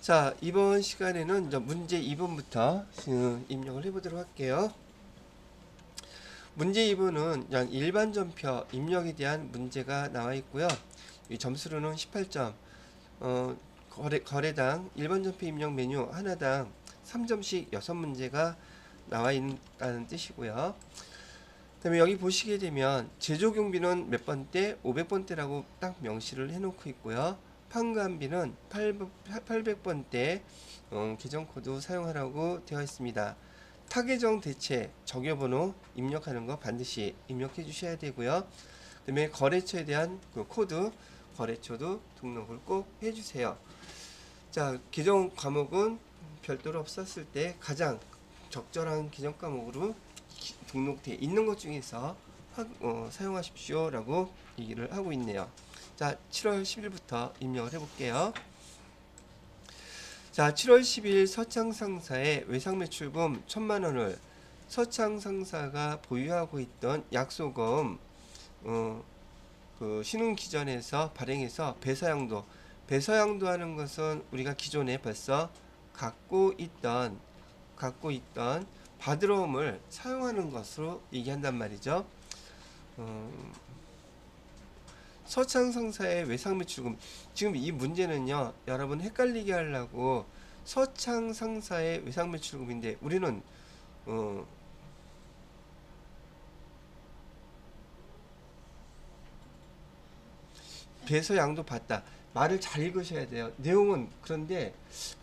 자, 이번 시간에는 이제 문제 2번부터 입력을 해보도록 할게요. 문제 2번은 그냥 일반 전표 입력에 대한 문제가 나와 있고요. 이 점수로는 18점. 거래당 일반 전표 입력 메뉴 하나당 3점씩 6문제가 나와 있다는 뜻이고요. 그 다음에 여기 보시게 되면 제조경비는 몇 번대? 500번대라고 딱 명시를 해놓고 있고요. 판관비는 800번대 계정코드 사용하라고 되어 있습니다. 타계정 대체 적요번호 입력하는 거 반드시 입력해 주셔야 되고요. 그 다음에 거래처에 대한 그 코드 거래처도 등록을 꼭 해주세요. 자, 계정 과목은 별도로 없었을 때 가장 적절한 계정 과목으로 등록되어 있는 것 중에서 사용하십시오 라고 얘기를 하고 있네요. 자, 7월 10일부터 입력을 해볼게요. 자, 7월 10일 서창상사의 외상매출금 1000만원을 서창상사가 보유하고 있던 약소금 그 신흥기전에서 발행해서 배서양도 하는 것은 우리가 기존에 벌써 갖고 있던 바드러움을 사용하는 것으로 얘기한단 말이죠. 서창상사의 외상매출금, 지금 이 문제는요 여러분 헷갈리게 하려고 서창상사의 외상매출금인데 우리는 배서양도 봤다. 말을 잘 읽으셔야 돼요. 내용은 그런데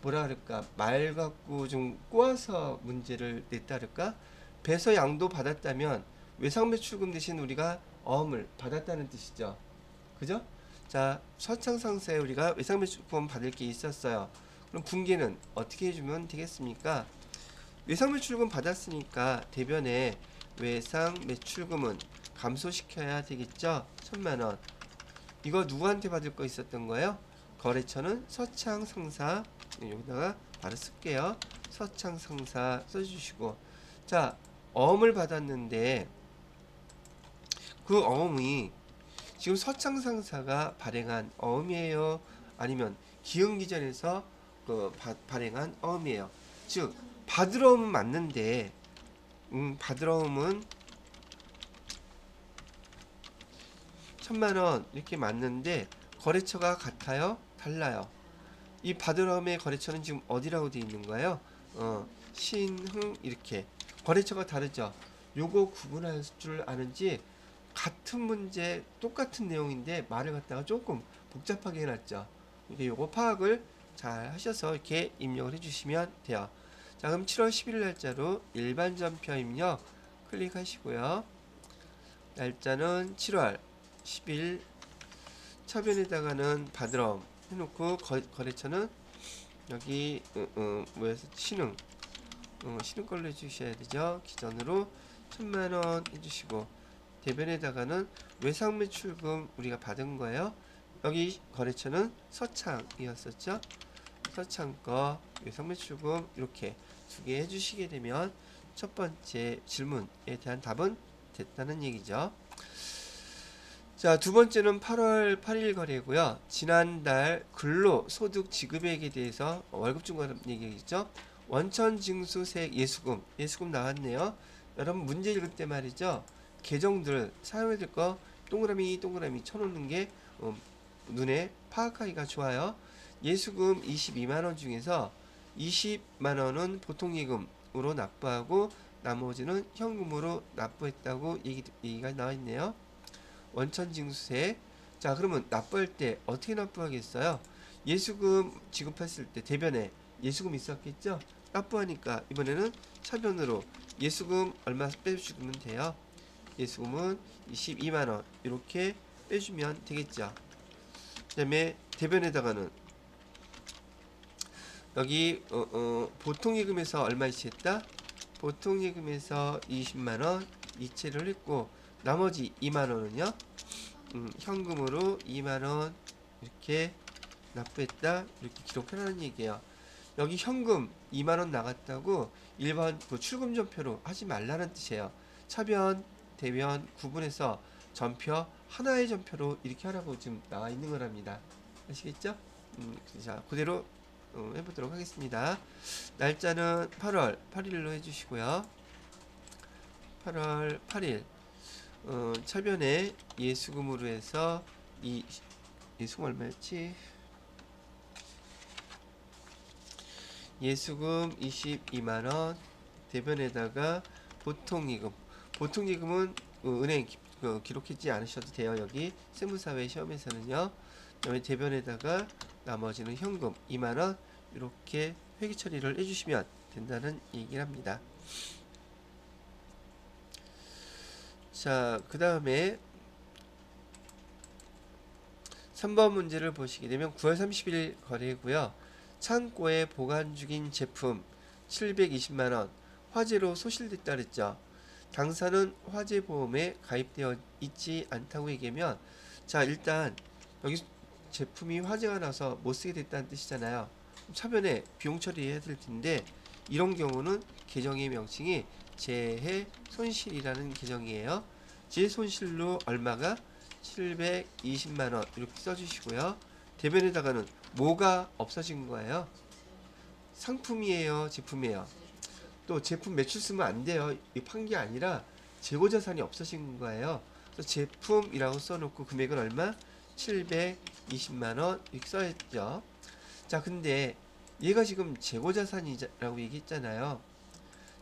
뭐라 그럴까, 말 갖고 좀 꼬아서 문제를 냈다 그럴까. 배서양도 받았다면 외상매출금 대신 우리가 어음을 받았다는 뜻이죠. 그죠? 자, 서창상사에 우리가 외상매출금 받을 게 있었어요. 그럼 분계는 어떻게 해주면 되겠습니까? 외상매출금 받았으니까 대변에 외상매출금은 감소시켜야 되겠죠? 1000만원. 이거 누구한테 받을 거 있었던 거예요? 거래처는 서창상사, 여기다가 바로 쓸게요. 서창상사 써주시고, 자, 어음을 받았는데 그 어음이 지금 서창상사가 발행한 어음이에요? 아니면 기흥기전에서 발행한 어음이에요? 즉 받으러음은 맞는데 받으러음은 1000만원 이렇게 맞는데 거래처가 같아요? 달라요? 이 받으러움의 거래처는 지금 어디라고 되어 있는 거예요? 신흥 이렇게 거래처가 다르죠. 요거 구분할 줄 아는지 같은 문제 똑같은 내용인데 말을 갖다가 조금 복잡하게 해놨죠. 이게 요거 파악을 잘 하셔서 이렇게 입력을 해주시면 돼요. 자, 그럼 7월 11일 날짜로 일반 전표 입력 클릭하시고요. 날짜는 7월 10일, 차변에다가는 받으럼 해놓고 거래처는 여기 뭐였어? 신흥 걸로 해주셔야 되죠. 기존으로 1000만원 해주시고, 대변에다가는 외상매출금 우리가 받은 거예요. 여기 거래처는 서창이었었죠. 서창 거 외상매출금 이렇게 두 개 해주시게 되면 첫 번째 질문에 대한 답은 됐다는 얘기죠. 자, 두 번째는 8월 8일 거래고요. 지난달 근로소득 지급액에 대해서 월급 준 거라는 얘기겠죠. 원천징수세 예수금 나왔네요. 여러분 문제 읽을 때 말이죠, 계정들 사용해야 될 거 동그라미 쳐놓는 게 눈에 파악하기가 좋아요. 예수금 22만원 중에서 20만원은 보통예금으로 납부하고 나머지는 현금으로 납부했다고 얘기가 나와있네요. 원천징수세. 자, 그러면 납부할 때 어떻게 납부하겠어요? 예수금 지급했을 때 대변에 예수금 있었겠죠? 납부하니까 이번에는 차변으로 예수금 얼마 빼주시면 돼요. 예수금은 22만원 이렇게 빼주면 되겠죠. 그 다음에 대변에다가는 여기 보통예금에서 얼마 이체했다? 보통예금에서 20만원 이체를 했고, 나머지 2만원은요 현금으로 2만원 이렇게 납부했다 이렇게 기록하라는 얘기예요. 여기 현금 2만원 나갔다고 일반 그 출금 전표로 하지 말라는 뜻이에요. 차변 대변 구분해서 전표 하나의 전표로 이렇게 하라고 지금 나와 있는 거랍니다. 아시겠죠? 자, 그대로 해보도록 하겠습니다. 날짜는 8월 8일로 해주시고요. 8월 8일 차변에 예수금으로 해서 예수금 얼마였지? 예수금 22만원, 대변에다가 보통예금은 은행 기록하지 않으셔도 돼요. 여기 세무사회 시험에서는요. 그다음에 대변에다가 나머지는 현금 2만원 이렇게 회계 처리를 해주시면 된다는 얘기를 합니다. 자, 그 다음에 3번 문제를 보시게 되면 9월 30일 거래고요. 창고에 보관 중인 제품 720만원 화재로 소실됐다 그랬죠. 당사는 화재보험에 가입되어 있지 않다고 얘기하면, 자, 일단 여기 제품이 화재가 나서 못쓰게 됐다는 뜻이잖아요. 차변에 비용 처리해야 될 텐데, 이런 경우는 계정의 명칭이 재해 손실이라는 계정이에요. 재 손실로 얼마가 720만원 이렇게 써주시고요. 대변에다가는 뭐가 없어진 거예요? 상품이에요, 제품이에요? 또 제품 매출 쓰면 안 돼요. 이 판 게 아니라 재고자산이 없어진 거예요. 그래서 제품이라고 써놓고 금액은 얼마? 720만원 이렇게 써야죠. 자, 근데 얘가 지금 재고자산이라고 얘기했잖아요.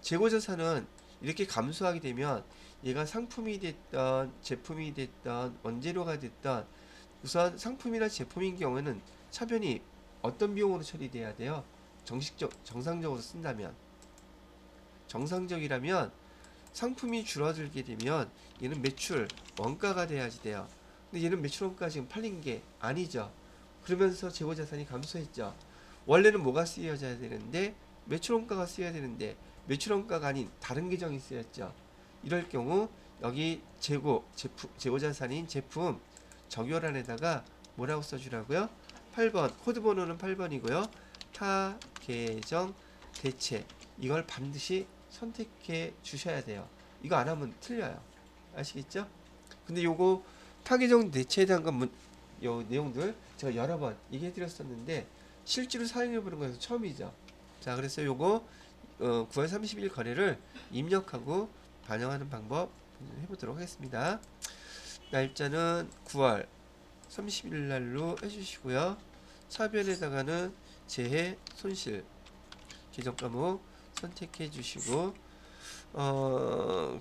재고자산은 이렇게 감소하게 되면 얘가 상품이 됐던 제품이 됐던 원재료가 됐던, 우선 상품이나 제품인 경우에는 차변이 어떤 비용으로 처리돼야 돼요? 정상적으로 쓴다면, 정상적이라면 상품이 줄어들게 되면 얘는 매출 원가가 돼야지 돼요. 근데 얘는 매출 원가 지금 팔린 게 아니죠. 그러면서 재고자산이 감소했죠. 원래는 뭐가 쓰여져야 되는데 매출 원가가 쓰여야 되는데 매출 원가가 아닌 다른 계정이 쓰였죠. 이럴 경우 여기 재고자산인 제품 적요란에다가 뭐라고 써주라고요? 8번, 코드번호는 8번이고요. 타 계정 대체, 이걸 반드시 선택해 주셔야 돼요. 이거 안 하면 틀려요. 아시겠죠? 근데 요거 타계정 대체에 대한 건 요 내용들 제가 여러 번 얘기해 드렸었는데 실제로 사용해 보는 것은 처음이죠. 자, 그래서 요거 9월 30일 거래를 입력하고 반영하는 방법 해보도록 하겠습니다. 날짜는 9월 30일 날로 해주시고요. 차변에다가는 재해 손실 계정 과목 선택해 주시고,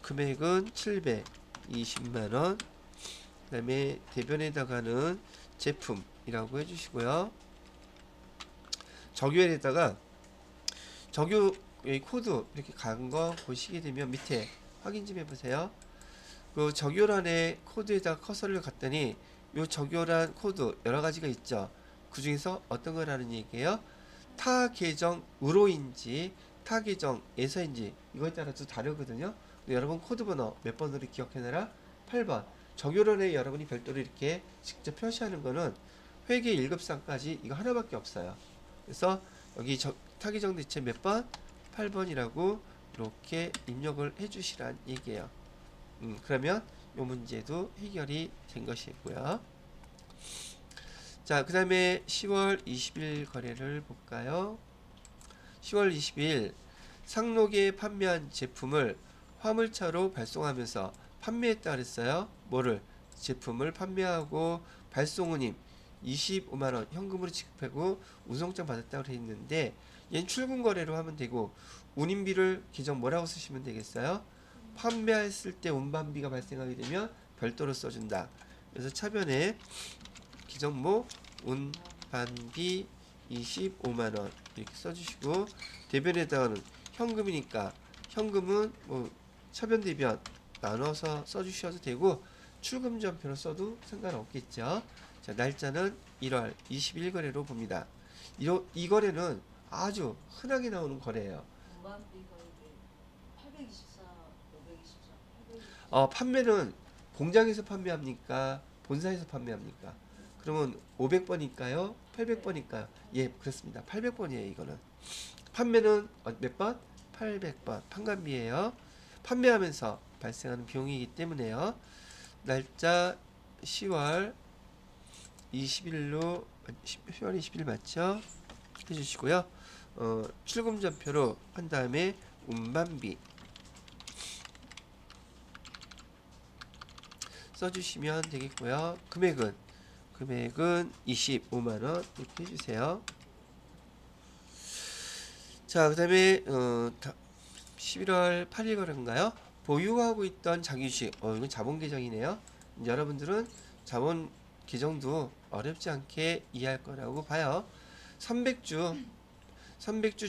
금액은 720만원, 그 다음에 대변에다가는 제품이라고 해주시고요. 적요에다가 적요 코드 이렇게 간 거 보시게 되면 밑에 확인 좀 해보세요. 그 적요란의 코드에다가 커서를 갔더니 요 적요란 코드 여러 가지가 있죠. 그 중에서 어떤 거라는 얘기예요? 타 계정으로인지 타 계정에서인지 이거에 따라서 다르거든요. 여러분 코드 번호 몇 번으로 기억해놔라? 8번. 적요란에 여러분이 별도로 이렇게 직접 표시하는 거는 회계 1급상까지 이거 하나밖에 없어요. 그래서 여기 타 계정 대체 몇 번? 8번이라고 이렇게 입력을 해주시란 얘기예요. 그러면 이 문제도 해결이 된 것이고요. 자, 그 다음에 10월 20일 거래를 볼까요? 10월 20일 상록에 판매한 제품을 화물차로 발송하면서 판매했다 그랬어요. 뭐를? 제품을 판매하고 발송운임 25만원 현금으로 지급하고 운송장 받았다고 했는데, 얘는 출금 거래로 하면 되고 운임비를 계정 뭐라고 쓰시면 되겠어요? 판매했을 때 운반비가 발생하게 되면 별도로 써준다. 그래서 차변에 기정모 운반비 25만원 이렇게 써주시고, 대변에다가는 현금이니까 현금은 뭐 차변 대변 나눠서 써주셔도 되고 출금전표로 써도 상관없겠죠. 자, 날짜는 1월 20일 거래로 봅니다. 이 거래는 아주 흔하게 나오는 거래예요. 운반비가 이게 824, 524, 판매는 공장에서 판매합니까? 본사에서 판매합니까? 그러면 500번일까요? 800번일까요? 예, 그렇습니다. 800번이에요, 이거는. 판매는 몇 번? 800번. 판관비예요. 판매하면서 발생하는 비용이기 때문에요. 날짜 10월 20일로 10월 20일 맞죠? 해주시고요. 출금전표로 한 다음에 운반비 써주시면 되겠고요. 금액은 25만원 이렇게 해주세요. 자, 그 다음에 11월 8일 거래인가요? 보유하고 있던 자기주식, 이건 자본 계정이네요. 여러분들은 자본 계정도 어렵지 않게 이해할 거라고 봐요. 300주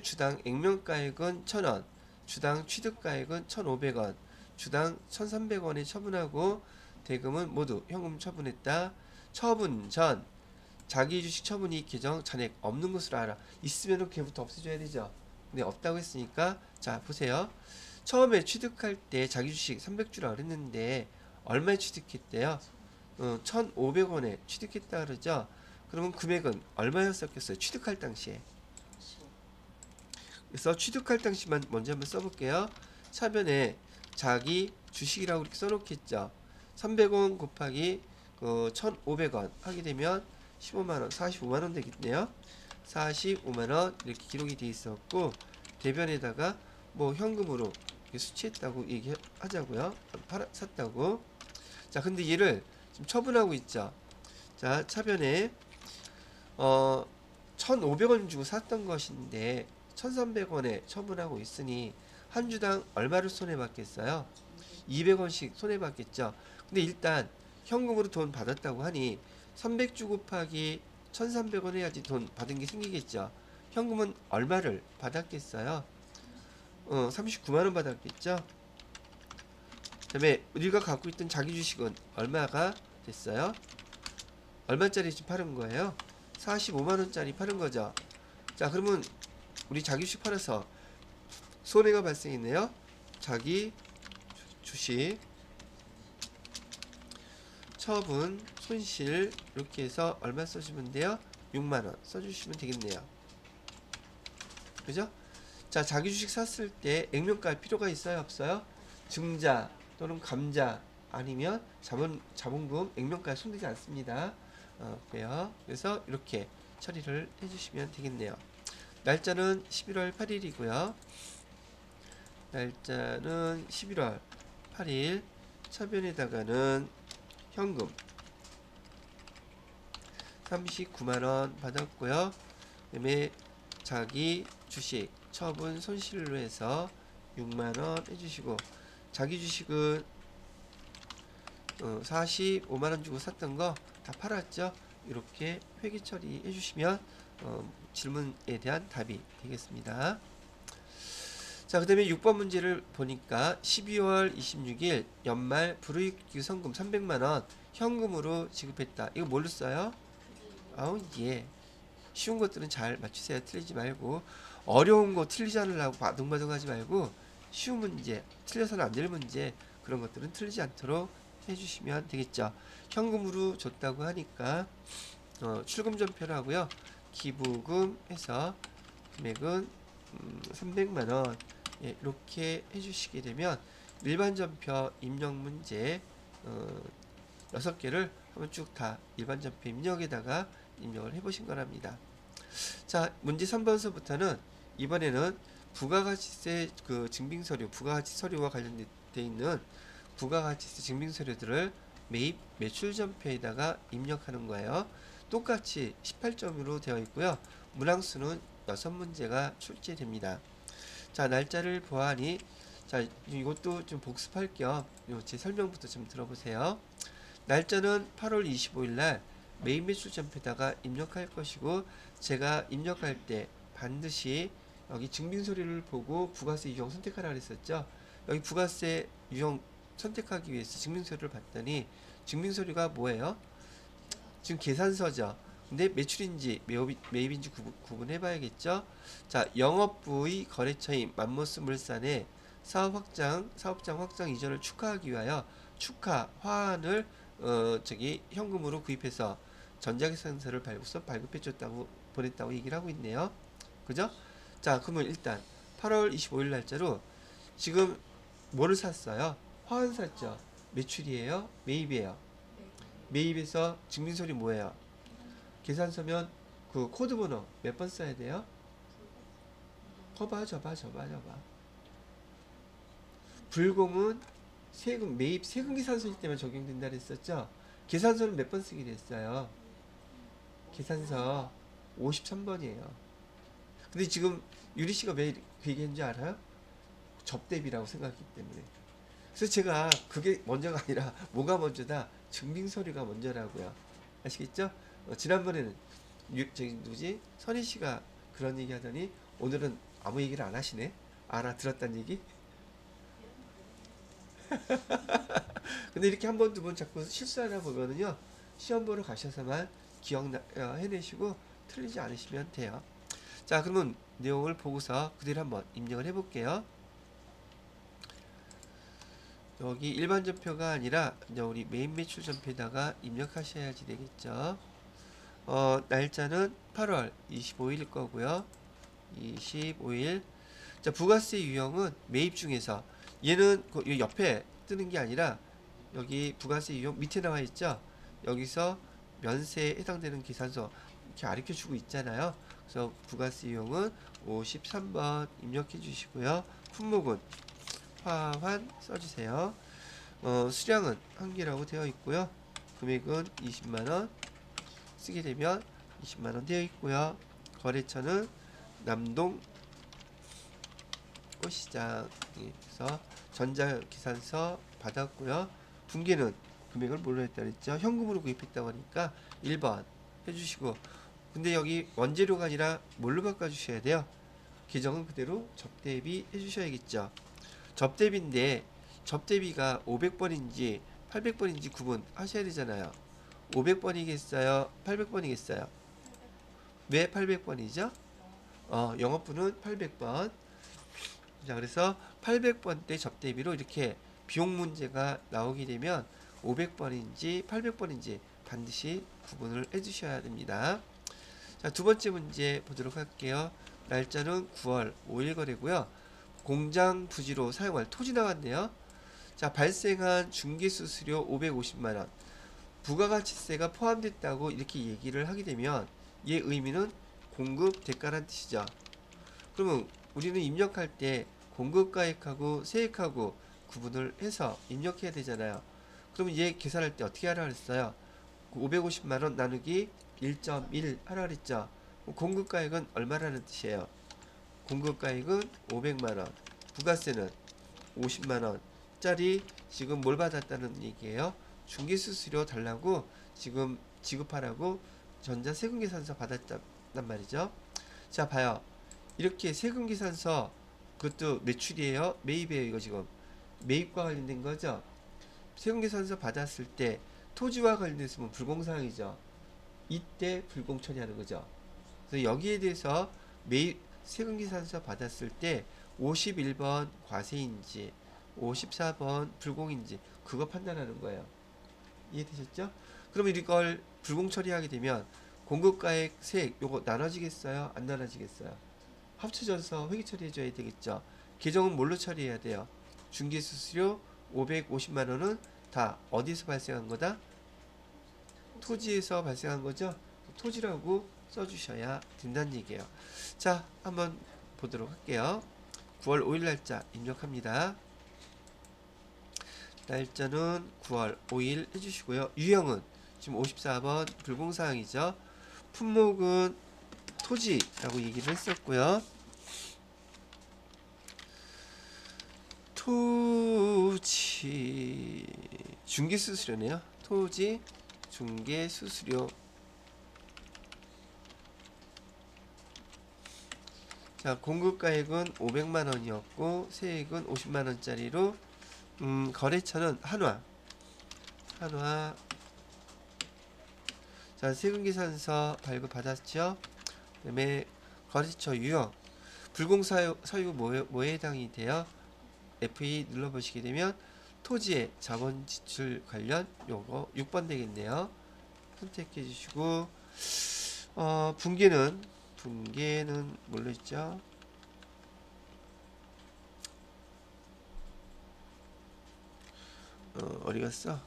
주당 액면가액은 1,000원, 주당 취득가액은 1,500원, 주당 1,300원에 처분하고 대금은 모두 현금 처분했다. 처분 전 자기 주식 처분이익 계정 잔액 없는 것으로 알아. 있으면 걔부터 없애줘야 되죠. 근데 없다고 했으니까 자 보세요. 처음에 취득할 때 자기 주식 300주라 그랬는데 얼마에 취득했대요? 1,500원에 취득했다 그러죠. 그러면 금액은 얼마였었겠어요? 취득할 당시에. 그래서 취득할 당시만 먼저 한번 써볼게요. 차변에 자기 주식이라고 이렇게 써놓겠죠. 300원 곱하기 1,500원 하게 되면 15만원, 45만원 되겠네요. 45만원 이렇게 기록이 되어 있었고 대변에다가 뭐 현금으로 수취했다고 얘기하자고요. 샀다고. 자, 근데 얘를 지금 처분하고 있죠. 자, 차변에 1,500원 주고 샀던 것인데 1,300원에 처분하고 있으니 한 주당 얼마를 손해받겠어요? 200원씩 손해받겠죠. 근데 일단 현금으로 돈 받았다고 하니 300주 곱하기 1,300원 해야지 돈 받은 게 생기겠죠. 현금은 얼마를 받았겠어요? 39만원 받았겠죠. 그 다음에 우리가 갖고 있던 자기 주식은 얼마가 됐어요? 얼마짜리 지금 파는 거예요? 45만원짜리 파는 거죠. 자, 그러면 우리 자기 주식 팔아서 손해가 발생했네요. 자기 주식 처분 손실 이렇게 해서 얼마 써주면 돼요? 6만원 써주시면 되겠네요. 그죠? 자, 자기 주식 샀을 때 액면가 할 필요가 있어요? 없어요? 증자 또는 감자 아니면 자본금 액면가에 손대지 않습니다. 그래요. 그래서 이렇게 처리를 해주시면 되겠네요. 날짜는 11월 8일이고요. 날짜는 11월 8일. 차변에다가는 현금 39만원 받았고요. 그 다음에 자기 주식 처분 손실로 해서 6만원 해주시고 자기 주식은 45만원 주고 샀던 거 다 팔았죠. 이렇게 회계 처리 해주시면 질문에 대한 답이 되겠습니다. 자, 그 다음에 6번 문제를 보니까 12월 26일 연말 불이익규성금 300만원 현금으로 지급했다. 이거 뭘로 써요? 아우, 예. 쉬운 것들은 잘 맞추세요. 틀리지 말고. 어려운 거 틀리지 않으려고 바둥바둥 하지 말고 쉬운 문제, 틀려서는 안 될 문제 그런 것들은 틀리지 않도록 해주시면 되겠죠. 현금으로 줬다고 하니까 출금전표를 하고요. 기부금 해서 금액은 300만원 예, 이렇게 해주시게 되면 일반전표 입력 문제 6개를 한번 쭉 다 일반전표 입력에다가 입력을 해보신 거랍니다. 자, 문제 3번서부터는 이번에는 부가가치세 그 증빙서류, 부가가치 서류와 관련되어 있는 부가가치세 증빙서류들을 매입 매출전표에다가 입력하는 거예요. 똑같이 18점으로 되어 있고요. 문항수는 6문제가 출제됩니다. 자, 날짜를 보아하니 자, 이것도 좀 복습할 겸 제 설명부터 좀 들어보세요. 날짜는 8월 25일 날 매입 매출전표에다가 입력할 것이고 제가 입력할 때 반드시 여기 증빙서류를 보고 부가세 유형 선택하라 그랬었죠. 여기 부가세 유형 선택하기 위해서 증빙서류를 봤더니 증빙서류가 뭐예요? 지금 계산서죠. 근데 매출인지 매입인지 구분해 봐야겠죠. 자, 영업부의 거래처인 맘모스 물산의 사업장 확장 이전을 축하하기 위하여 축하 화환을 현금으로 구입해서 전자계산서를 발급해 줬다고 보냈다고 얘기를 하고 있네요. 그죠? 자, 그러면 일단 8월 25일 날짜로 지금 뭐를 샀어요? 화환 샀죠. 매출이에요? 매입이에요? 매입에서 증빙서류 뭐예요? 계산서면 그 코드 번호 몇 번 써야 돼요? 줘봐. 불공은 세금 매입 세금계산서일 때만 적용된다 그랬었죠? 계산서는 몇 번 쓰기로 했어요? 계산서 53번이에요. 근데 지금 유리 씨가 왜 그 얘기했는지 알아요? 접대비라고 생각했기 때문에. 그래서 제가 그게 먼저가 아니라 뭐가 먼저다? 증빙서류가 먼저라고요. 아시겠죠? 지난번에는 선희 씨가 그런 얘기 하더니 오늘은 아무 얘기를 안 하시네. 알아들었단 얘기? 근데 이렇게 한 번, 두 번 자꾸 실수하다 보면은요, 시험 보러 가셔서만 해내시고 틀리지 않으시면 돼요. 자, 그러면 내용을 보고서 그대로 한번 입력을 해볼게요. 여기 일반 전표가 아니라 이제 우리 메인 매출 전표에다가 입력하셔야지 되겠죠. 날짜는 8월 25일 거고요. 25일. 자, 부가세 유형은 매입 중에서 얘는 그 옆에 뜨는 게 아니라 여기 부가세 유형 밑에 나와 있죠. 여기서 면세에 해당되는 계산서 이렇게 가르쳐 주고 있잖아요. 그래서 부가세 유형은 53번 입력해 주시고요. 품목은 화환 써주세요. 수량은 한 개라고 되어 있고요. 금액은 20만원 쓰게 되면 20만원 되어 있고요. 거래처는 남동 꽃시장에서 전자계산서 받았고요. 분기는 금액을 뭘로 했다 그랬죠? 현금으로 구입했다고 하니까 1번 해주시고, 근데 여기 원재료가 아니라 뭘로 바꿔주셔야 돼요? 계정은 그대로 접대비 해주셔야겠죠. 접대비인데 접대비가 500번인지 800번인지 구분하셔야 되잖아요. 500번이겠어요? 800번이겠어요? 왜 800번이죠? 영업부는 800번. 자, 그래서 800번 대 접대비로 이렇게 비용 문제가 나오게 되면 500번인지 800번인지 반드시 구분을 해주셔야 됩니다. 자, 두 번째 문제 보도록 할게요. 날짜는 9월 5일 거래고요. 공장 부지로 사용할 토지 나왔네요. 자, 발생한 중개수수료 550만원, 부가가치세가 포함됐다고 이렇게 얘기를 하게 되면 얘 의미는 공급 대가란 뜻이죠. 그러면 우리는 입력할 때 공급가액하고 세액하고 구분을 해서 입력해야 되잖아요. 그러면 얘 계산할 때 어떻게 하라 그랬어요? 550만원 나누기 1.1 하라 그랬죠. 공급가액은 얼마라는 뜻이에요? 공급가액은 500만원, 부가세는 50만원짜리 지금 뭘 받았다는 얘기예요? 중개수수료 달라고 지금 지급하라고 전자세금계산서 받았단 말이죠. 자, 봐요. 이렇게 세금계산서, 그것도 매출이에요? 매입이에요? 이거 지금 매입과 관련된 거죠. 세금계산서 받았을 때 토지와 관련됐으면 불공사항이죠. 이때 불공 처리하는 거죠. 그래서 여기에 대해서 매입 세금계산서 받았을 때 51번 과세인지 54번 불공인지 그거 판단하는 거예요. 이해되셨죠? 그러면 이걸 불공 처리하게 되면 공급가액 세액 요거 나눠지겠어요? 안 나눠지겠어요? 합쳐져서 회계 처리해줘야 되겠죠. 계정은 뭘로 처리해야 돼요? 중개수수료 550만원은 다 어디서 발생한 거다? 토지에서 발생한 거죠. 토지라고 써주셔야 된다는 얘기예요. 자, 한번 보도록 할게요. 9월 5일 날짜 입력합니다. 날짜는 9월 5일 해주시고요. 유형은 지금 54번 불공사항이죠. 품목은 토지라고 얘기를 했었고요. 토지 중개수수료네요. 토지 중개수수료. 자, 공급가액은 500만원이었고 세액은 50만원짜리로 거래처는 한화. 자, 세금계산서 발급받았죠. 그 다음에 거래처 유형 불공사유 뭐에 해당이 돼요? F2 눌러보시게 되면 토지의 자본 지출 관련 요거 6번 되겠네요. 선택해 주시고 분기는 뭘로 있죠? 어디 갔어?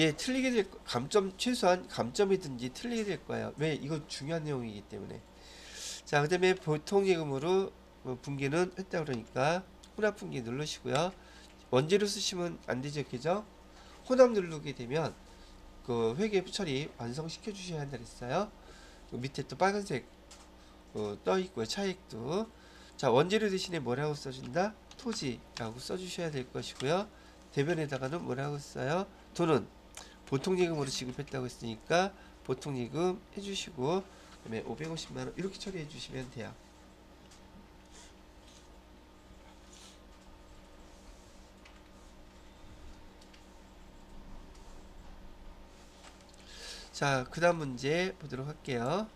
예, 틀리게 될 감점, 최소한 감점이든지 틀리게 될 거예요. 왜? 이거 중요한 내용이기 때문에. 자, 그다음에 보통 예금으로 분기는 했다 그러니까 혼합 분기 누르시고요. 원재료 쓰시면 안 되죠, 그죠? 혼합 누르게 되면 그 회계 처리 완성시켜 주셔야 한다 그랬어요. 그 밑에 또 빨간색 떠 있고요, 차익도. 자, 원재료 대신에 뭐라고 써준다? 토지라고 써주셔야 될 것이고요. 대변에다가는 뭐라고 써요? 돈은 보통 예금으로 지급했다고 했으니까 보통 예금 해주시고, 그다음에 550만 원 이렇게 처리해 주시면 돼요. 자, 그 다음 문제 보도록 할게요.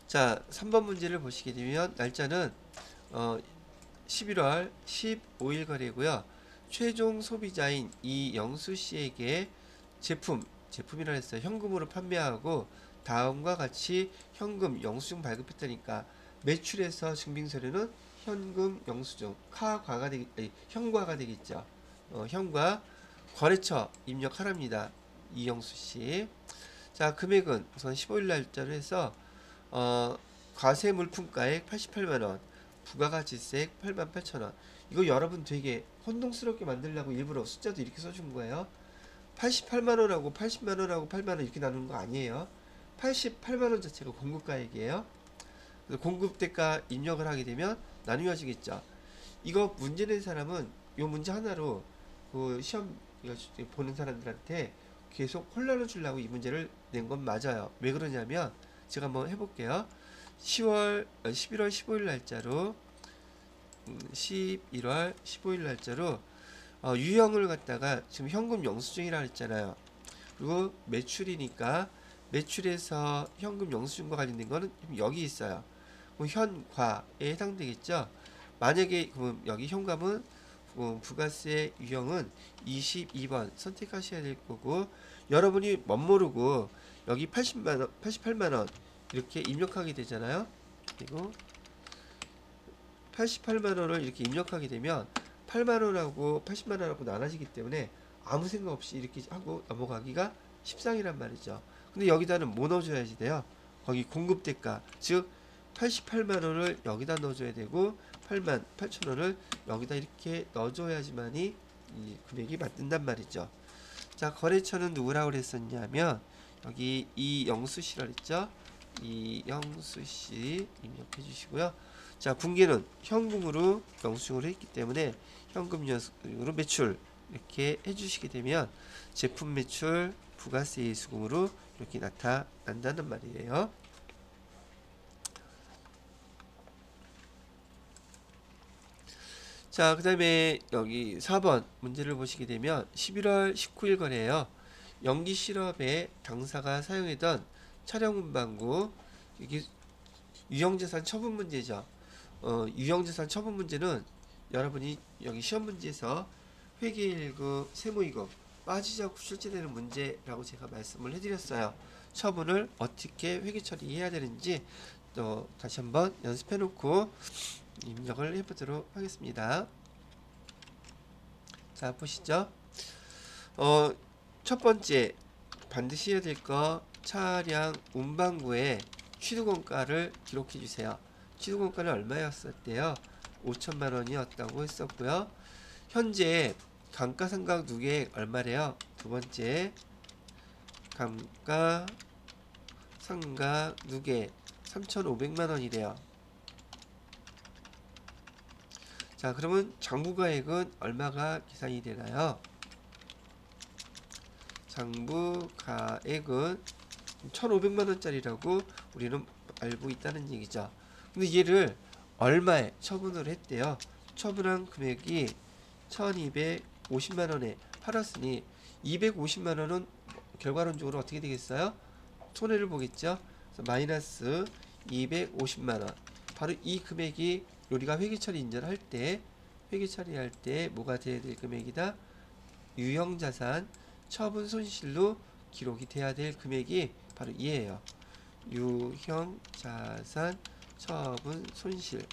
자, 3번 문제를 보시게 되면 날짜는 11월 15일 거래고요. 최종 소비자인 이영수 씨에게 제품이라 했어요. 현금으로 판매하고 다음과 같이 현금 영수증 발급했다니까 매출에서 증빙서류는 현금 영수증 카과가 현과가 되겠죠. 현과 거래처 입력하랍니다. 이영수 씨. 자, 금액은 우선 15일 날짜로 해서 과세 물품가액 88만 원, 부가가치세액 88,000원. 이거 여러분 되게 혼동스럽게 만들려고 일부러 숫자도 이렇게 써준 거예요. 88만 원하고 80만 원하고 8만 원 이렇게 나누는 거 아니에요. 88만 원 자체가 공급가액이에요. 그래서 공급대가 입력을 하게 되면 나누어지겠죠. 이거 문제 낸 사람은 요 문제 하나로 그 시험 이거 보는 사람들한테 계속 혼란을 주려고 이 문제를 낸 건 맞아요. 왜 그러냐면 제가 한번 해볼게요. 11월 15일 날짜로 11월 15일 날짜로 유형을 갖다가 지금 현금 영수증이라 했잖아요. 그리고 매출이니까 매출에서 현금 영수증과 관련된 거는 여기 있어요. 그럼 현과에 해당되겠죠. 만약에 그럼 여기 현금은 부가세 유형은 22번 선택하셔야 될 거고, 여러분이 멋모르고 여기 80만원 88만원 이렇게 입력하게 되잖아요. 그리고 88만원을 이렇게 입력하게 되면 8만원하고 80만원하고 나눠지기 때문에 아무 생각 없이 이렇게 하고 넘어가기가 십상이란 말이죠. 근데 여기다는 뭐 넣어줘야지 돼요? 거기 공급대가, 즉 88만원을 여기다 넣어줘야 되고 8만 8천원을 여기다 이렇게 넣어줘야지만이 이 금액이 맞는단 말이죠. 자, 거래처는 누구라고 그랬었냐면 여기 이영수 씨라 그랬죠. 이영수 씨 입력해 주시고요. 자, 분기는 현금으로 영수증으로 했기 때문에 현금 영수증으로 매출 이렇게 해주시게 되면 제품 매출 부가세 수금으로 이렇게 나타난다는 말이에요. 자, 그 다음에 여기 4번 문제를 보시게 되면 11월 19일 거래예요. 연기 실업에 당사가 사용했던 촬영 문방구, 이게 유형재산 처분 문제죠. 유형재산 처분 문제는 여러분이 여기 시험 문제에서 회계 1급 세무 2급 빠지지 않고 출제되는 문제라고 제가 말씀을 해드렸어요. 처분을 어떻게 회계 처리해야 되는지 또 다시 한번 연습해 놓고 입력을 해보도록 하겠습니다. 자, 보시죠. 첫 번째 반드시 해야 될 거, 차량 운반구의 취득원가를 기록해 주세요. 취득원가는 얼마였었대요? 5천만 원이었다고 했었고요. 현재 감가상각 누계액 얼마래요? 두 번째 감가상각 누계 3,500만 원이래요. 자, 그러면 장부가액은 얼마가 계산이 되나요? 장부가액은 1,500만 원짜리라고 우리는 알고 있다는 얘기죠. 근데 얘를 얼마에 처분을 했대요? 처분한 금액이 1,250만 원에 팔았으니 250만 원은 결과론적으로 어떻게 되겠어요? 손해를 보겠죠. 그래서 마이너스 250만 원. 바로 이 금액이 우리가 회계처리 인정할 때, 회계처리할 때 뭐가 돼야 될 금액이다? 유형자산 처분 손실로 기록이 돼야 될 금액이 바로 이에요. 유형자산 처분 손실.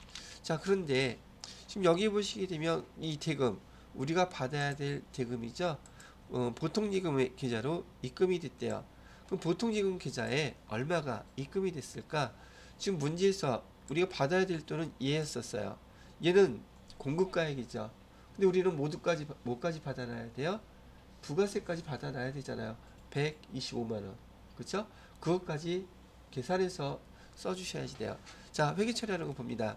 자, 그런데 지금 여기 보시게 되면 이 대금, 우리가 받아야 될 대금이죠. 보통예금 계좌로 입금이 됐대요. 그럼 보통예금 계좌에 얼마가 입금이 됐을까? 지금 문제에서 우리가 받아야 될 돈은 얘였었어요. 얘는 공급가액이죠. 근데 우리는 뭐까지 받아놔야 돼요? 부가세까지 받아놔야 되잖아요. 125만원. 그쵸? 그것까지 계산해서 써주셔야지 돼요. 자, 회계 처리하는 거 봅니다.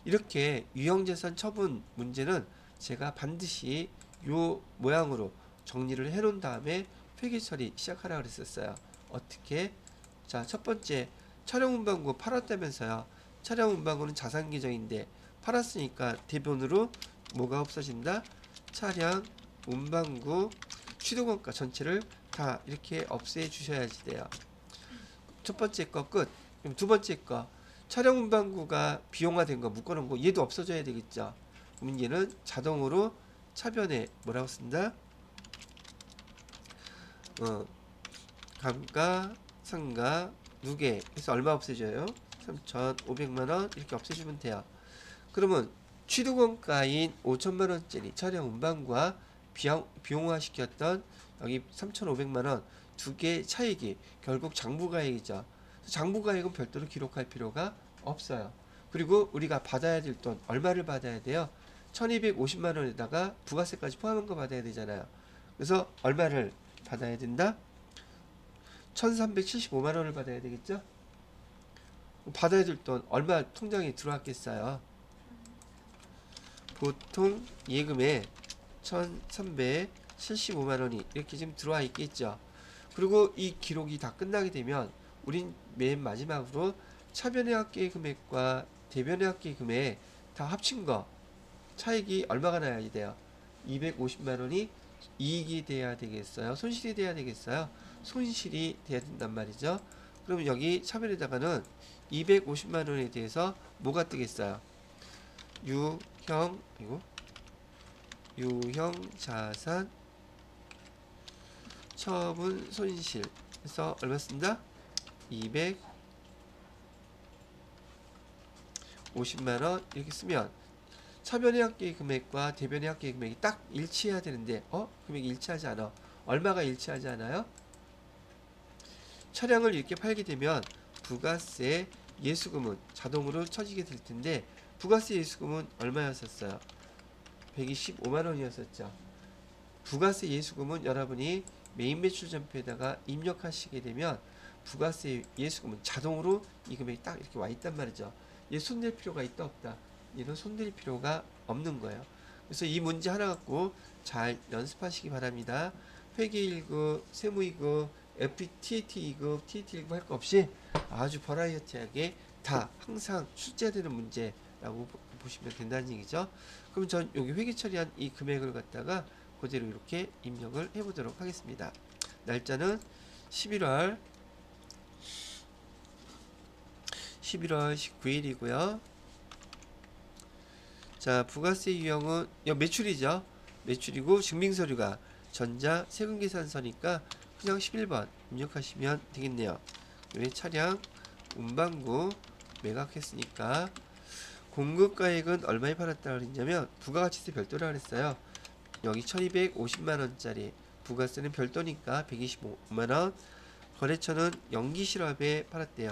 이렇게 유형자산 처분 문제는 제가 반드시 요 모양으로 정리를 해 놓은 다음에 회계 처리 시작하라 그랬었어요. 어떻게? 자, 첫 번째, 차량 운반구 팔았다면서요. 차량 운반구는 자산 계정인데 팔았으니까 대변으로 뭐가 없어진다? 차량 운반구 취득원가 전체를 다 이렇게 없애 주셔야지 돼요. 첫 번째 거 끝. 그럼 두 번째 거, 차량 운반구가 비용화된 거 묶어놓은 거 얘도 없어져야 되겠죠. 그럼 얘는 자동으로 차변에 뭐라고 쓴다? 감가, 상가, 누계 해서 얼마 없애줘요? 3,500만원 이렇게 없애주면 돼요. 그러면 취득원가인 5천만원짜리 차량 운반과 비용화 시켰던 여기 3,500만원 두 개의 차익이 결국 장부가액이죠. 장부가액은 별도로 기록할 필요가 없어요. 그리고 우리가 받아야 될 돈 얼마를 받아야 돼요? 1250만원에다가 부가세까지 포함한 거 받아야 되잖아요. 그래서 얼마를 받아야 된다? 1375만원을 받아야 되겠죠? 받아야 될 돈 얼마 통장에 들어왔겠어요? 보통 예금에 1375만원이 이렇게 지금 들어와 있겠죠. 그리고 이 기록이 다 끝나게 되면 우린 맨 마지막으로 차변회합계의 금액과 대변회합계의 금액 다 합친 거 차익이 얼마가 나야 돼요? 250만원이 이익이 돼야 되겠어요? 손실이 돼야 되겠어요? 손실이 돼야 된단 말이죠. 그러면 여기 차변에다가는 250만원에 대해서 뭐가 뜨겠어요? 유형 자산 처분 손실 해서 얼마 쓴다? 250만원 이렇게 쓰면 차변회합계의 금액과 대변회합계의 금액이 딱 일치해야 되는데 금액이 일치하지 않아. 얼마가 일치하지 않아요? 차량을 이렇게 팔게 되면 부가세 예수금은 자동으로 쳐지게 될 텐데 부가세 예수금은 얼마였었어요? 125만원이었었죠. 부가세 예수금은 여러분이 메인 매출 전표에다가 입력하시게 되면 부가세 예수금은 자동으로 이 금액이 딱 이렇게 와 있단 말이죠. 얘 손댈 필요가 있다 없다? 얘는 손댈 필요가 없는 거예요. 그래서 이 문제 하나 갖고 잘 연습하시기 바랍니다. 회계 1급, 세무 2급, FTT 2급, TT 1급 할 거 없이 아주 버라이어티하게 다 항상 출제되는 문제라고 보시면 된다는 얘기죠. 그럼 전 여기 회계 처리한 이 금액을 갖다가 그대로 이렇게 입력을 해보도록 하겠습니다. 날짜는 11월 19일이고요. 자, 부가세 유형은 매출이죠. 매출이고 증빙서류가 전자 세금계산서니까 그냥 11번 입력하시면 되겠네요. 왜 차량 운반구 매각했으니까 공급가액은 얼마에 팔았다 그랬냐면 부가가치세 별도라 그랬어요. 여기 1250만원짜리 부가세는 별도니까 125만원. 거래처는 연기실업에 팔았대요.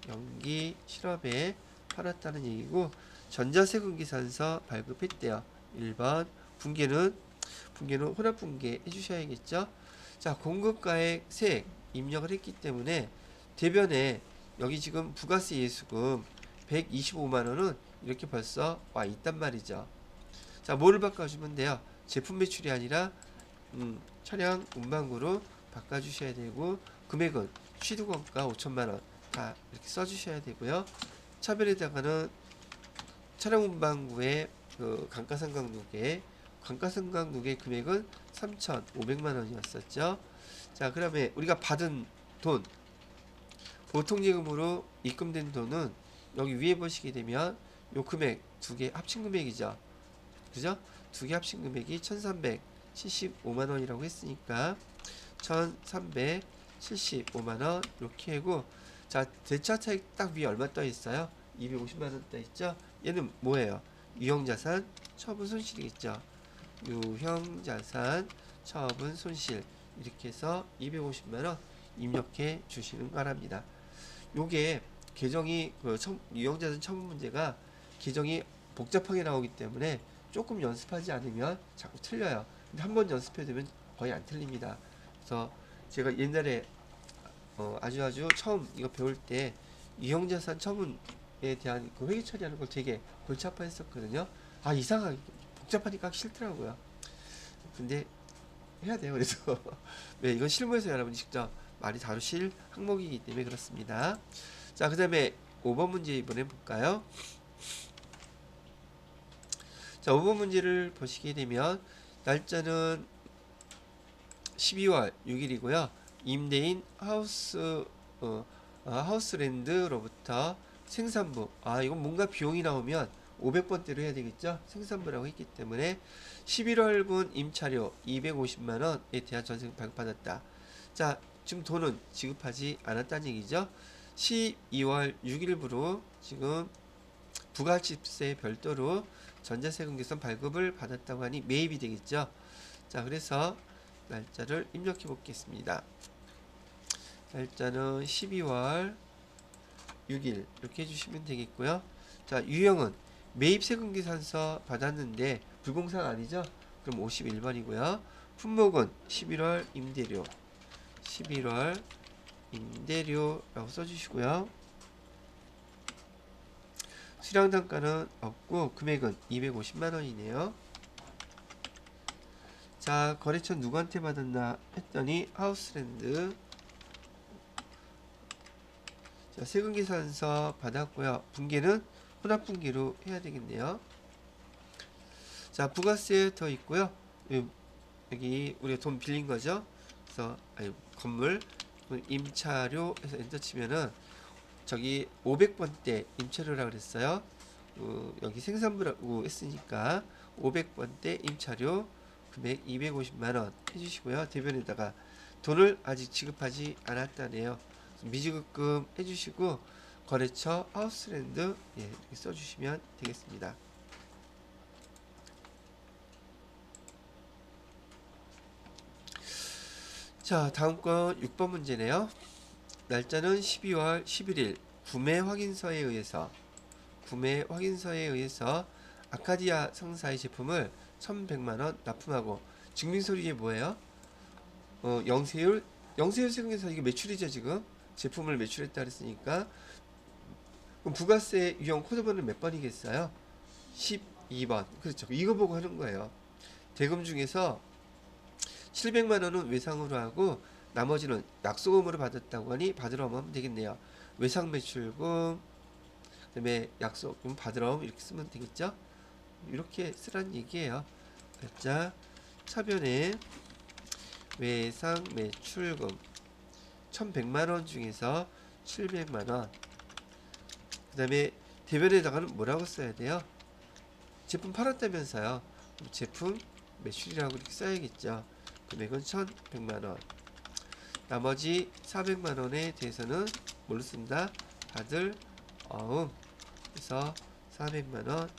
연기실업에 팔았다는 얘기고 전자세금계산서 발급했대요. 1번 분계는 혼합분계 해주셔야겠죠. 자, 공급가액 세액 입력을 했기 때문에 대변에 여기 지금 부가세 예수금 125만원은 이렇게 벌써 와 있단 말이죠. 자, 뭐를 바꿔주면 돼요? 제품 매출이 아니라 차량 운반구로 바꿔주셔야 되고 금액은 취득원가 5천만원 다 이렇게 써주셔야 되고요. 차별에다가는 차량 운반구의 그 감가상각 누계 금액은 3,500만원이었었죠. 자, 그다음에 우리가 받은 돈 보통예금으로 입금된 돈은 여기 위에 보시게 되면 요 금액 두 개 합친 금액이죠. 그죠? 두 개 합친 금액이 1375만원이라고 했으니까 1375만원 이렇게 하고 자, 대차 차익 딱 위에 얼마 떠 있어요? 250만원 떠 있죠? 얘는 뭐예요? 유형자산 처분 손실이겠죠. 유형자산 처분 손실 이렇게 해서 250만원 입력해 주시는 바랍니다. 요게 계정이 유형자산 처분 문제가 계정이 복잡하게 나오기 때문에 조금 연습하지 않으면 자꾸 틀려요. 근데 한번 연습해 두면 거의 안 틀립니다. 그래서 제가 옛날에 아주 처음 이거 배울 때 유형자산 처분에 대한 그 회계 처리하는 걸 되게 골치 아파했었거든요. 아, 이상하게 복잡하니까 하기 싫더라고요. 근데 해야 돼요. 그래서 네, 이건 실무에서 여러분이 직접 많이 다루실 항목이기 때문에 그렇습니다. 자, 그 다음에 5번 문제 이번에 볼까요? 자, 5번 문제를 보시게 되면 날짜는 12월 6일이고요. 임대인 하우스랜드로부터 생산부, 이건 뭔가 비용이 나오면 500번대로 해야 되겠죠? 생산부라고 했기 때문에 11월분 임차료 250만원에 대한 전세금 발급받았다. 자, 지금 돈은 지급하지 않았다는 얘기죠. 12월 6일부로 지금 부가집세 별도로 전자세금 개선 발급을 받았다고 하니 매입이 되겠죠. 자, 그래서 날짜를 입력해 보겠습니다. 날짜는 12월 6일 이렇게 해주시면 되겠고요. 자, 유형은 매입세금계산서 받았는데 불공사가 아니죠? 그럼 51번이고요. 품목은 11월 임대료 11월 임대료라고 써주시고요. 수량 단가는 없고 금액은 250만원이네요. 자, 거래처 누구한테 받았나 했더니 하우스랜드. 자, 세금계산서 받았고요. 분계는 혼합분계로 해야 되겠네요. 자, 부가세 더 있고요. 여기 우리가 돈 빌린 거죠. 그래서 건물 임차료 해서 엔터 치면은 저기 500번대 임차료라고 그랬어요. 여기 생산부라고 했으니까 500번대 임차료 금액 250만원 해주시고요. 대변에다가 돈을 아직 지급하지 않았다네요. 미지급금 해주시고 거래처 하우스랜드 이렇게 써주시면 되겠습니다. 자, 다음 건 6번 문제네요. 날짜는 12월 11일 구매 확인서에 의해서 아카디아 상사의 제품을 1100만원 납품하고 증빙서류 이게 뭐예요? 영세율 세금에서 이게 매출이죠. 지금 제품을 매출했다 그랬으니까 그럼 부가세 유형 코드번호는 몇 번이겠어요? 12번. 그렇죠. 이거 보고 하는 거예요. 대금 중에서 700만원은 외상으로 하고 나머지는 약소금으로 받았다고 하니 받으러 오면 되겠네요. 외상 매출금 그 다음에 약소금 받으러 오면 이렇게 쓰면 되겠죠. 이렇게 쓰라는 얘기예요. 자, 차변에 외상 매출금 1100만원 중에서 700만원 그 다음에 대변에다가는 뭐라고 써야 돼요? 제품 팔았다면서요. 제품 매출이라고 이렇게 써야겠죠. 금액은 1100만원 나머지 400만원에 대해서는 뭘로 쓴다? 받을 어음 그래서 400만원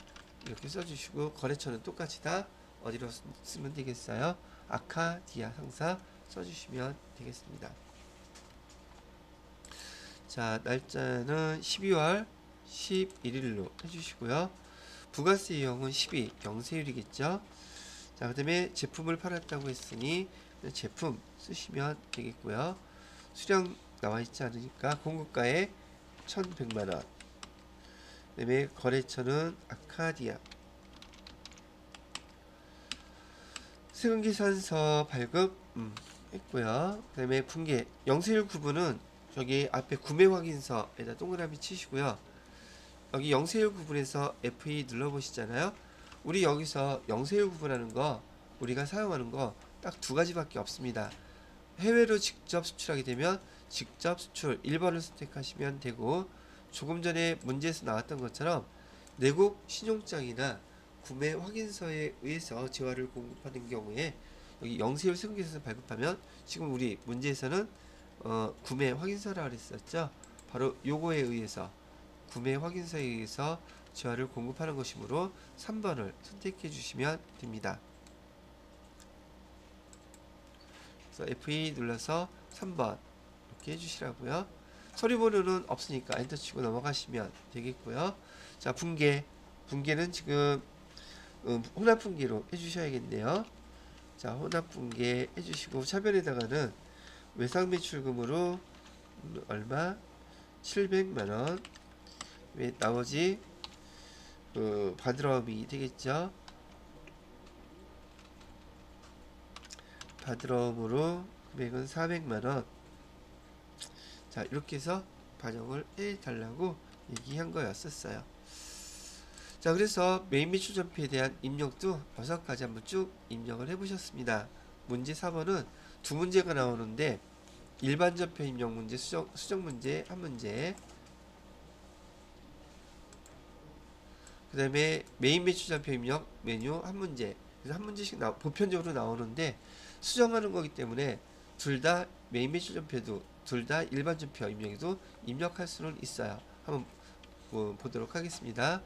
이렇게 써주시고 거래처는 똑같이 다 어디로 쓰면 되겠어요? 아카디아 상사 써주시면 되겠습니다. 자, 날짜는 12월 11일로 해주시고요. 부가세 유형은 12 영세율이겠죠. 자, 그 다음에 제품을 팔았다고 했으니 제품 쓰시면 되겠고요. 수량 나와있지 않으니까 공급가에 1100만원 그 다음에 거래처는 아카디아 세금계산서 발급 했고요. 그 다음에 분계 영세율 구분은 저기 앞에 구매 확인서에다 동그라미 치시고요. 여기 영세율 구분에서 F2 눌러보시잖아요. 우리 여기서 영세율 구분하는 거 우리가 사용하는 거 딱 두 가지밖에 없습니다. 해외로 직접 수출하게 되면 직접 수출 1번을 선택하시면 되고 조금 전에 문제에서 나왔던 것처럼 내국 신용장이나 구매 확인서에 의해서 재화를 공급하는 경우에 여기 영세율 세금계산서 발급하면 지금 우리 문제에서는 구매 확인서라고 했었죠. 바로 요거에 의해서 구매 확인서에 의해서 재화를 공급하는 것이므로 3번을 선택해 주시면 됩니다. 그래서 F2 눌러서 3번 이렇게 해주시라고요. 서류번호는 없으니까 엔터 치고 넘어가시면 되겠고요. 자, 분계는 지금 혼합 분계로 해주셔야겠네요. 자, 혼합 분계 해주시고 차변에다가는 외상 매출금으로 얼마? 700만원. 왜 나머지 바드러움이 되겠죠. 바드러움으로 금액은 400만원. 자, 이렇게 해서 반영을 해달라고 얘기한 거였었어요. 자, 그래서 메인 매출 전표에 대한 입력도 6가지 한번 쭉 입력을 해보셨습니다. 문제 4번은 두 문제가 나오는데 일반 전표 입력 문제, 수정 문제 한 문제, 그 다음에 메인 매출 전표 입력 메뉴 한 문제. 그래서 한 문제씩 보편적으로 나오는데 수정하는 거기 때문에 둘 다 메인 매출 전표도 둘 다 일반 전표 입력에도 입력할 수는 있어요. 한번 보도록 하겠습니다.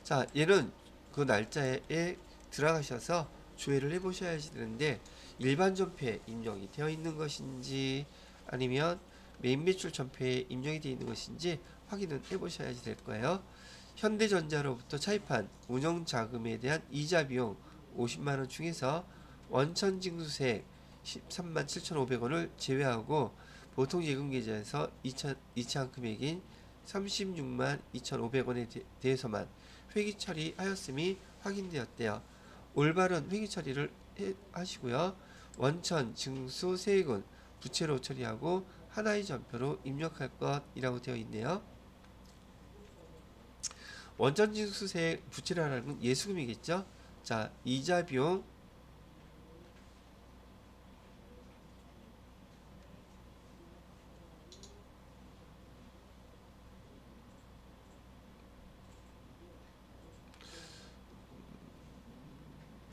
자, 얘는 그 날짜에 들어가셔서 조회를 해 보셔야지 되는데 일반 전표에 입력이 되어 있는 것인지 아니면 메인 매출 전표에 입력이 되어 있는 것인지 확인을 해 보셔야지 될 거예요. 현대전자로부터 차입한 운영자금에 대한 이자 비용 50만원 중에서 원천징수세 13만 7,500원을 제외하고 보통예금 계좌에서 이체한 금액인 36만 2,500원에 대해서만 회기 처리하였음이 확인되었대요. 올바른 회기 처리를 하시고요. 원천 증수 세액은 부채로 처리하고 하나의 전표로 입력할 것이라고 되어 있네요. 원천 증수 세액 부채라는 건 예수금이겠죠. 자, 이자 비용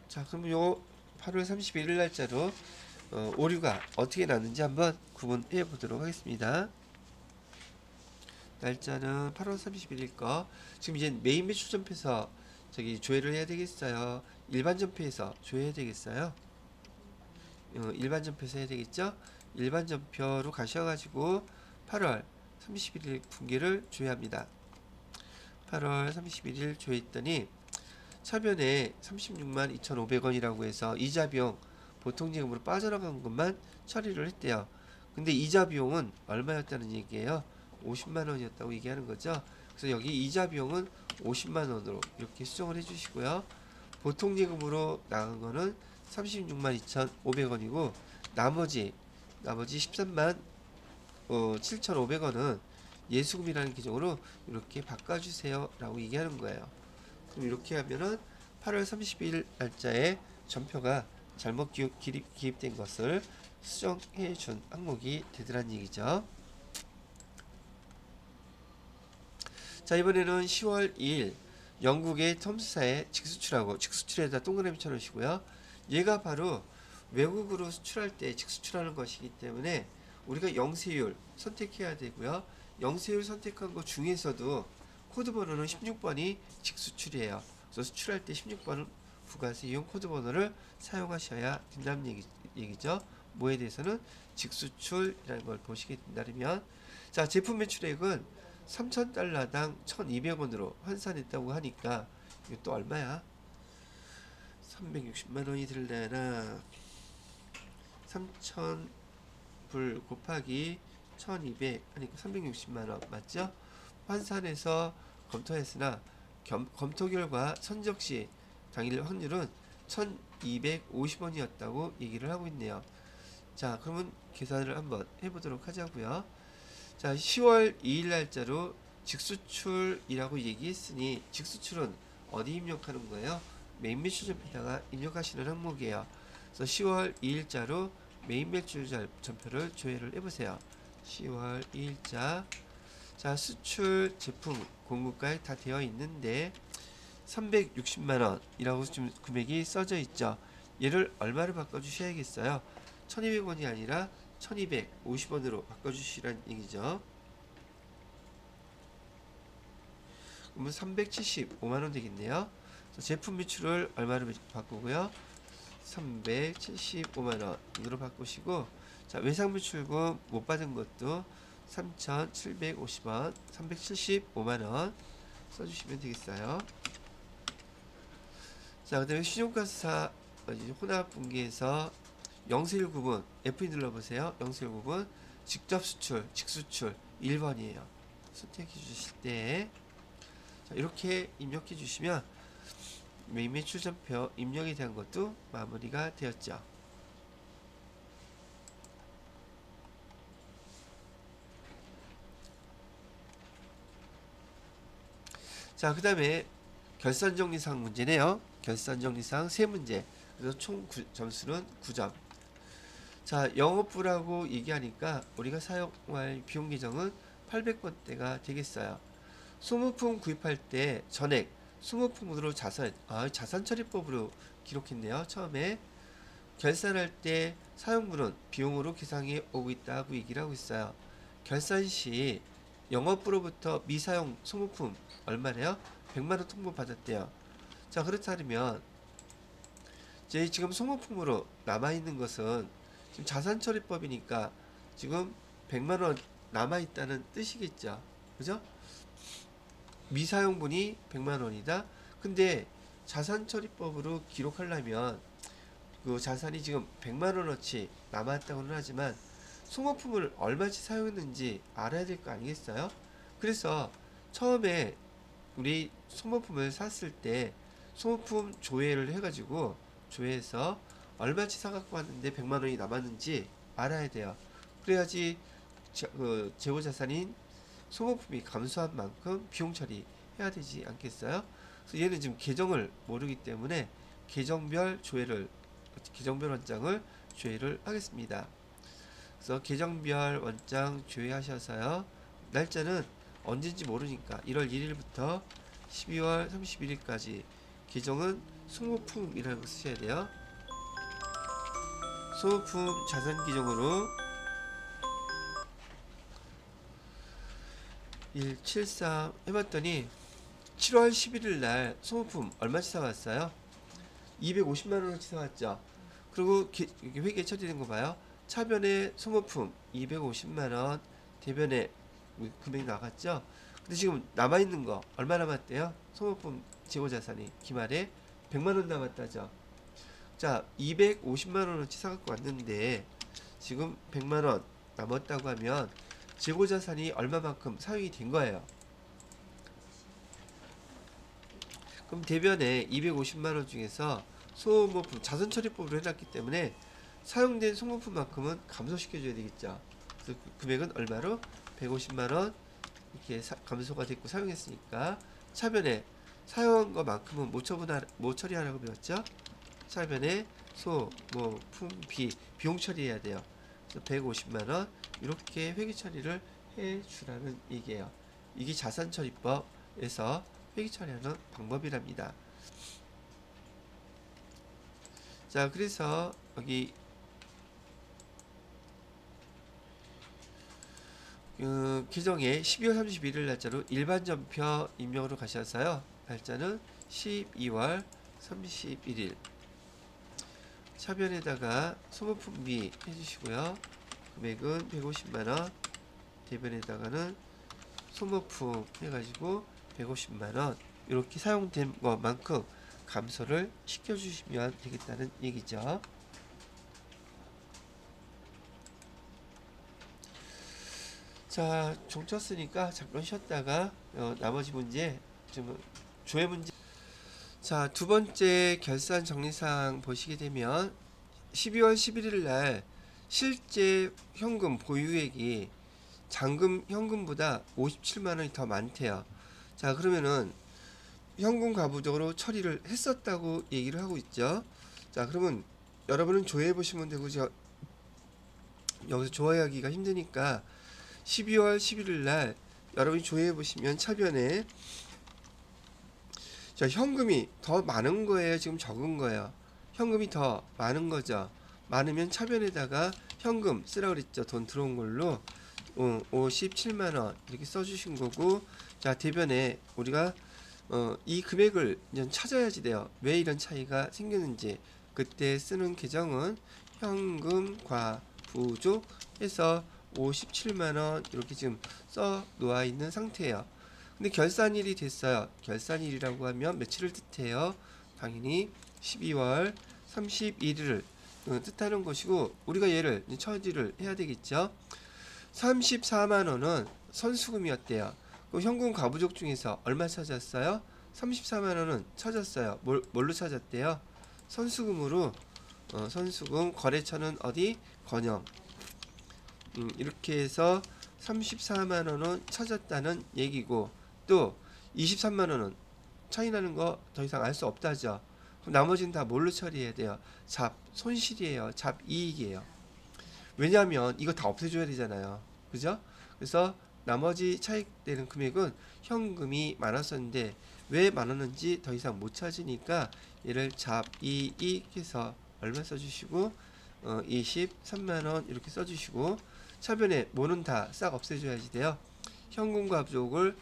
자, 그럼 요 8월 31일 날짜로 오류가 어떻게 났는지 한번 구분해 보도록 하겠습니다. 날짜는 8월 31일 거. 지금 이제 메인 매출 전표에서 저기 조회를 해야 되겠어요? 일반 전표에서 조회해야 되겠어요? 일반 전표에서 해야 되겠죠? 일반 전표로 가셔가지고 8월 31일 분기를 조회합니다. 8월 31일 조회했더니 차변에 36만 2,500원이라고 해서 이자 비용 보통예금으로 빠져나간 것만 처리를 했대요. 근데 이자 비용은 얼마였다는 얘기예요? 50만 원이었다고 얘기하는 거죠. 그래서 여기 이자 비용은 50만 원으로 이렇게 수정을 해주시고요. 보통예금으로 나간 거는 36만 2,500원이고 나머지 13만 7,500원은 예수금이라는 기종으로 이렇게 바꿔주세요 라고 얘기하는 거예요. 그럼 이렇게 하면은 8월 30일 날짜에 전표가 잘못 기입된 것을 수정해 준 항목이 되더란 얘기죠. 자, 이번에는 10월 2일 영국의 톰스사에 직수출하고 직수출에다 동그라미 쳐놓으시고요. 얘가 바로 외국으로 수출할 때 직수출하는 것이기 때문에 우리가 영세율 선택해야 되고요. 영세율 선택한 것 중에서도 코드 번호는 16번이 직수출이에요. 그래서 수출할 때 16번은 부가세 이용 코드 번호를 사용하셔야 된다는 얘기죠. 뭐에 대해서는 직수출이라는 걸 보시게 된다면, 자, 제품 매출액은 3,000달러당 1,200원으로 환산했다고 하니까 이거 또 얼마야? 360만 원이 들려나? 3,000불 곱하기 1,200 하니까 360만 원 맞죠? 환산해서 검토했으나 검토 결과 선적시 당일 확률은 1,250원이었다고 얘기를 하고 있네요. 자, 그러면 계산을 한번 해보도록 하자고요. 자, 10월 2일 날짜로 직수출이라고 얘기했으니 직수출은 어디 입력하는 거예요? 메인 매출 전표에다가 입력하시는 항목이에요. 그래서 10월 2일자로 메인 매출 전표를 조회를 해보세요. 10월 2일자. 자, 수출 제품 공급가액 다 되어 있는데 360만원이라고 지금 금액이 써져 있죠. 얘를 얼마로 바꿔주셔야겠어요? 1200원이 아니라 1250원으로 바꿔주시란 얘기죠. 그러면 375만원 되겠네요. 제품 매출을 얼마로 바꾸고요? 375만원으로 바꾸시고, 자, 외상불출금 못 받은 것도 3,750원, 375만원 써주시면 되겠어요. 자, 그 다음에 신용카드사 혼합분기에서 0세율9분 F2 눌러보세요. 0세율9분 직접 수출, 직수출 1번이에요. 선택해 주실 때 자, 이렇게 입력해 주시면 매매출전표 입력에 대한 것도 마무리가 되었죠. 자, 그 다음에 결산정리상 문제네요. 결산정리상 3문제. 그래서 총 점수는 9점. 자, 영업부라고 얘기하니까 우리가 사용할 비용 계정은 800번대가 되겠어요. 소모품 구입할 때 전액 소모품으로 자산처리법으로 기록했네요. 처음에 결산할 때 사용분은 비용으로 계상이 오고 있다고 얘기를 하고 있어요. 결산 시 영업부로부터 미사용 소모품 얼마래요? 100만원 통보 받았대요. 자, 그렇다면 이제 지금 소모품으로 남아있는 것은 지금 자산처리법이니까 지금 100만원 남아있다는 뜻이겠죠. 그죠? 미사용분이 100만원이다. 근데 자산처리법으로 기록하려면 그 자산이 지금 100만원어치 남았다고는 하지만 소모품을 얼마치 사용했는지 알아야 될 거 아니겠어요? 그래서 처음에 우리 소모품을 샀을 때 소모품 조회를 해가지고 조회해서 얼마치 사갖고 왔는데 100만원이 남았는지 알아야 돼요. 그래야지 재고자산인 소모품이 감소한 만큼 비용 처리해야 되지 않겠어요? 그래서 얘는 지금 계정을 모르기 때문에 계정별 원장을 조회를 하겠습니다. 그래서 계정별 원장 조회하셔서요. 날짜는 언제인지 모르니까 1월 1일부터 12월 31일까지 계정은 소모품이라고 쓰셔야 돼요. 소모품 자산 계정으로 173 해봤더니 7월 11일 날 소모품 얼마치 사왔어요? 250만원어치 사왔죠. 그리고 회계 처리된 거 봐요. 차변에 소모품 250만원, 대변에 금액 나갔죠. 근데 지금 남아있는 거 얼마 남았대요? 소모품 재고자산이 기말에 100만원 남았다죠. 자, 250만원어치 사갖고 왔는데 지금 100만원 남았다고 하면 재고자산이 얼마만큼 사용이 된 거예요. 그럼 대변에 250만원 중에서 소모품 자산처리법으로 해놨기 때문에 사용된 소모품만큼은 감소시켜줘야 되겠죠. 그래서 그 금액은 얼마로? 150만원 이렇게 감소가 됐고 사용했으니까 차변에 사용한 것만큼은 못 처리하라고 배웠죠. 차변에 소모품 비용 처리해야 돼요. 그래서 150만원 이렇게 회계 처리를 해주라는 얘기예요. 이게 자산처리법에서 회계 처리하는 방법이랍니다. 자, 그래서 여기 계정에 12월 31일 날짜로 일반 전표 입력으로 가셔서요. 날짜는 12월 31일 차변에다가 소모품비 해주시고요. 금액은 150만원, 대변에다가는 소모품 해가지고 150만원 이렇게 사용된 것만큼 감소를 시켜주시면 되겠다는 얘기죠. 자, 종 쳤으니까 잠깐 쉬었다가 나머지 문제 좀 조회 문제. 자, 두 번째 결산 정리사항 보시게 되면 12월 11일 날 실제 현금 보유액이 잔금 현금보다 57만원이 더 많대요. 자, 그러면은 현금 가부적으로 처리를 했었다고 얘기를 하고 있죠. 자, 그러면 여러분은 조회해 보시면 되고, 여기서 조회하기가 힘드니까 12월 11일 날 여러분이 조회해 보시면 차변에 자, 현금이 더 많은 거예요, 지금 적은 거예요? 현금이 더 많은 거죠. 많으면 차변에다가 현금 쓰라고 그랬죠. 돈 들어온 걸로 57만원 이렇게 써주신 거고, 자, 대변에 우리가 이 금액을 이제 찾아야지 돼요. 왜 이런 차이가 생겼는지. 그때 쓰는 계정은 현금 부족해서 57만원 이렇게 지금 써 놓아 있는 상태예요. 근데 결산일이 됐어요. 결산일이라고 하면 며칠을 뜻해요? 당연히 12월 31일을 뜻하는 것이고, 우리가 얘를 처리를 해야 되겠죠. 34만원은 선수금이었대요. 그 현금 과부족 중에서 얼마 찾았어요? 34만원은 찾았어요. 뭘로 찾았대요? 선수금으로. 선수금. 거래처는 어디? 건영. 이렇게 해서 34만원은 찾았다는 얘기고, 또 23만원은 차이 나는 거 더 이상 알 수 없다죠. 그럼 나머지는 다 뭘로 처리해야 돼요? 손실이에요. 잡이익이에요. 왜냐하면 이거 다 없애줘야 되잖아요. 그죠? 그래서 나머지 차익되는 금액은 현금이 많았었는데 왜 많았는지 더 이상 못 찾으니까 얘를 잡이익해서 얼마 써주시고 23만원 이렇게 써주시고, 차변에 뭐는 다 싹 없애줘야지 돼요. 현금과 부족을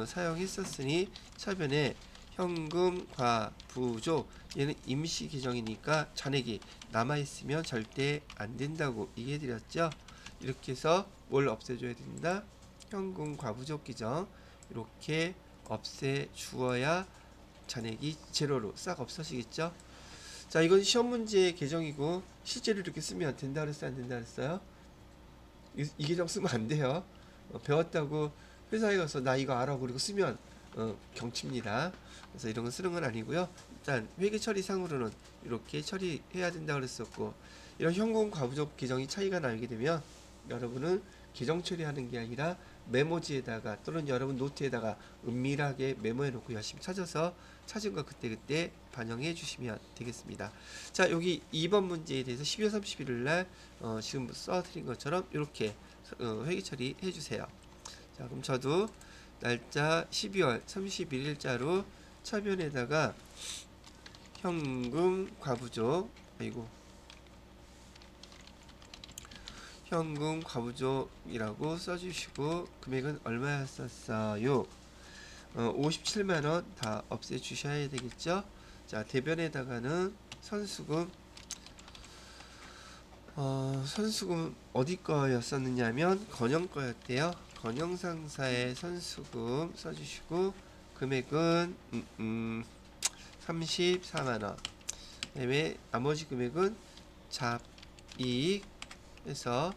사용했었으니 차변에 현금과 부족, 얘는 임시 계정이니까 잔액이 남아있으면 절대 안 된다고 얘기해 드렸죠. 이렇게 해서 뭘 없애줘야 된다? 현금 과부족 계정 이렇게 없애 주어야 잔액이 제로로 싹 없어지겠죠. 자, 이건 시험 문제 계정이고 실제로 이렇게 쓰면 된다 그랬어요, 안 된다 그랬어요? 이 계정 쓰면 안 돼요. 배웠다고 회사에 가서 나 이거 알아 그리고 쓰면 경칩니다. 그래서 이런 거 쓰는 건 아니고요. 일단 회계 처리상으로는 이렇게 처리해야 된다 그랬었고, 이런 현금 과부족 계정이 차이가 나게 되면 여러분은 계정 처리하는 게 아니라 메모지에다가 또는 여러분 노트에다가 은밀하게 메모해 놓고 열심히 찾아서 찾은 거 그때그때 반영해 주시면 되겠습니다. 자, 여기 2번 문제에 대해서 12월 31일 날 지금 써드린 것처럼 이렇게 회계 처리해 주세요. 자, 그럼 저도 날짜 12월 31일자로 차변에다가 현금 과부족, 현금 과부족이라고 써주시고 금액은 얼마였었어요? 57만원 다 없애주셔야 되겠죠. 자, 대변에다가는 선수금, 선수금 어디 거였었느냐면 건영 거였대요. 건영 상사의 선수금 써주시고 금액은 34만원. 그 다음에 나머지 금액은 잡이익 해서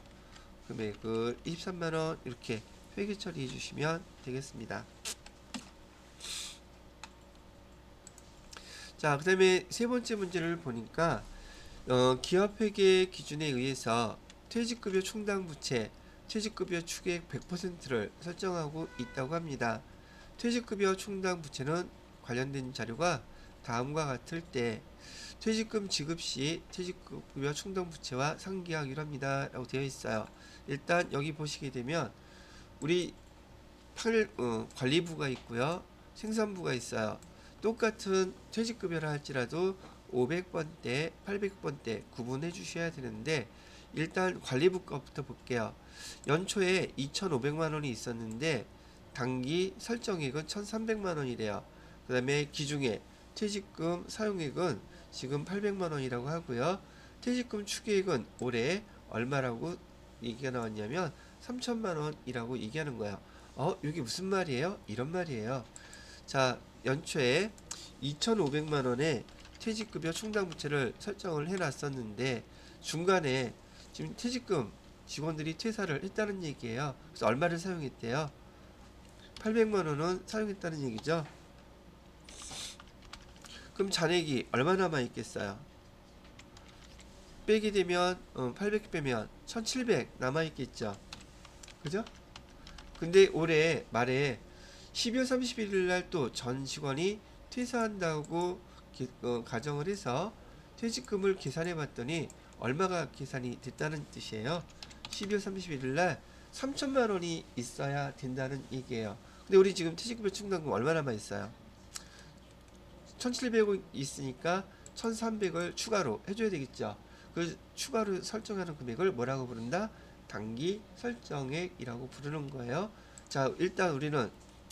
금액을 23만원 이렇게 회계 처리해 주시면 되겠습니다. 자, 그 다음에 세 번째 문제를 보니까 기업회계 기준에 의해서 퇴직급여 충당 부채, 퇴직급여 추계액 100%를 설정하고 있다고 합니다. 퇴직급여 충당 부채는 관련된 자료가 다음과 같을 때 퇴직금 지급 시 퇴직급여 충당 부채와 상기하기로 합니다 라고 되어 있어요. 일단 여기 보시게 되면 우리 관리부가 있고요, 생산부가 있어요. 똑같은 퇴직급여라 할지라도 500번대, 800번대 구분해 주셔야 되는데, 일단 관리부 거부터 볼게요. 연초에 2,500만원이 있었는데 당기 설정액은 1,300만원이래요. 그 다음에 기중에 퇴직금 사용액은 지금 800만원이라고 하고요. 퇴직금 추계액은 올해 얼마라고 얘기가 나왔냐면 3천만원이라고 얘기하는 거예요. 여기 무슨 말이에요? 이런 말이에요. 자, 연초에 2,500만원의 퇴직급여 충당부채를 설정을 해놨었는데 중간에 지금 퇴직금 직원들이 퇴사를 했다는 얘기예요. 그래서 얼마를 사용했대요? 800만원은 사용했다는 얘기죠. 그럼 잔액이 얼마 남아 있겠어요? 빼게 되면 800 빼면 1700 남아 있겠죠. 그죠? 근데 올해 말에 12월 31일 날 또 전 직원이 퇴사한다고 가정을 해서 퇴직금을 계산해 봤더니 얼마가 계산이 됐다는 뜻이에요. 12월 31일 날 3천만 원이 있어야 된다는 얘기예요. 근데 우리 지금 퇴직급여 충당금 얼마 남아 있어요? 1700원 있으니까 1300을 추가로 해줘야 되겠죠. 그 추가로 설정하는 금액을 뭐라고 부른다? 당기 설정액이라고 부르는 거예요. 자, 일단 우리는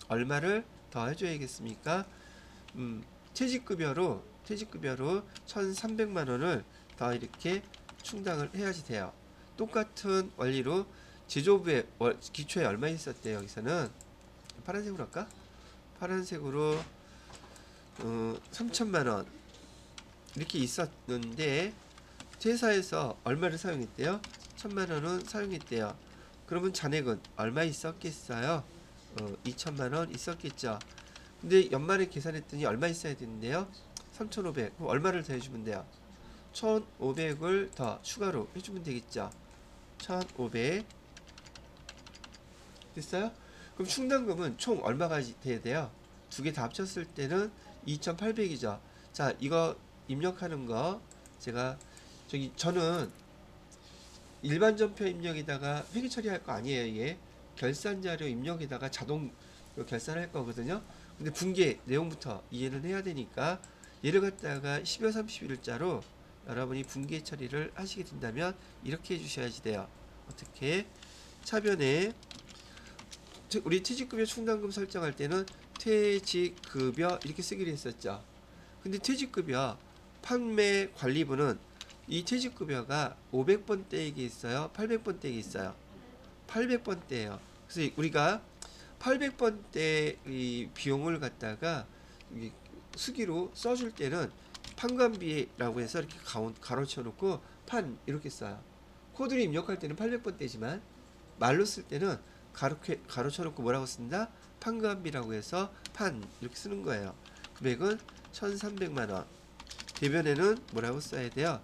얼마를 더 해줘야겠습니까? 퇴직급여로 1300만원을 더 이렇게 충당을 해야지 돼요. 똑같은 원리로 제조부에 기초에 얼마 있었대요. 여기서는 파란색으로 할까? 파란색으로 3천만 원 이렇게 있었는데 퇴사해서 얼마를 사용했대요? 1천만 원은 사용했대요. 그러면 잔액은 얼마 있었겠어요? 2천만 원 있었겠죠. 근데 연말에 계산했더니 얼마 있어야 되는데요? 3,500. 그럼 얼마를 더 해주면 돼요? 1,500을 더 추가로 해주면 되겠죠. 1,500 됐어요? 그럼 충당금은 총 얼마가 돼야 돼요? 두 개 다 합쳤을 때는 2,800이죠. 자, 이거 입력하는 거 제가 저는 일반 전표 입력에다가 회계 처리할 거 아니에요. 이게 결산 자료 입력에다가 자동 결산할 거거든요. 근데 분계 내용부터 이해는 해야 되니까 얘를 갖다가 12월 31일자로 여러분이 분계 처리를 하시게 된다면 이렇게 해주셔야지 돼요. 어떻게? 차변에 우리 퇴직급여 충당금 설정할 때는 퇴직급여 이렇게 쓰기로 했었죠. 근데 퇴직급여 판매 관리부는 이 퇴직급여가 500번대이게 있어요? 800번대이게 있어요? 800번대예요. 그래서 우리가 800번대 이 비용을 갖다가 수기로 써줄 때는 판관비라고 해서 이렇게 가로쳐 놓고 판 이렇게 써요. 코드를 입력할 때는 800번대지만 말로 쓸 때는 가로쳐 놓고 뭐라고 쓴다? 판관비라고 해서 판 이렇게 쓰는 거예요. 금액은 1,300만 원. 대변에는 뭐라고 써야 돼요?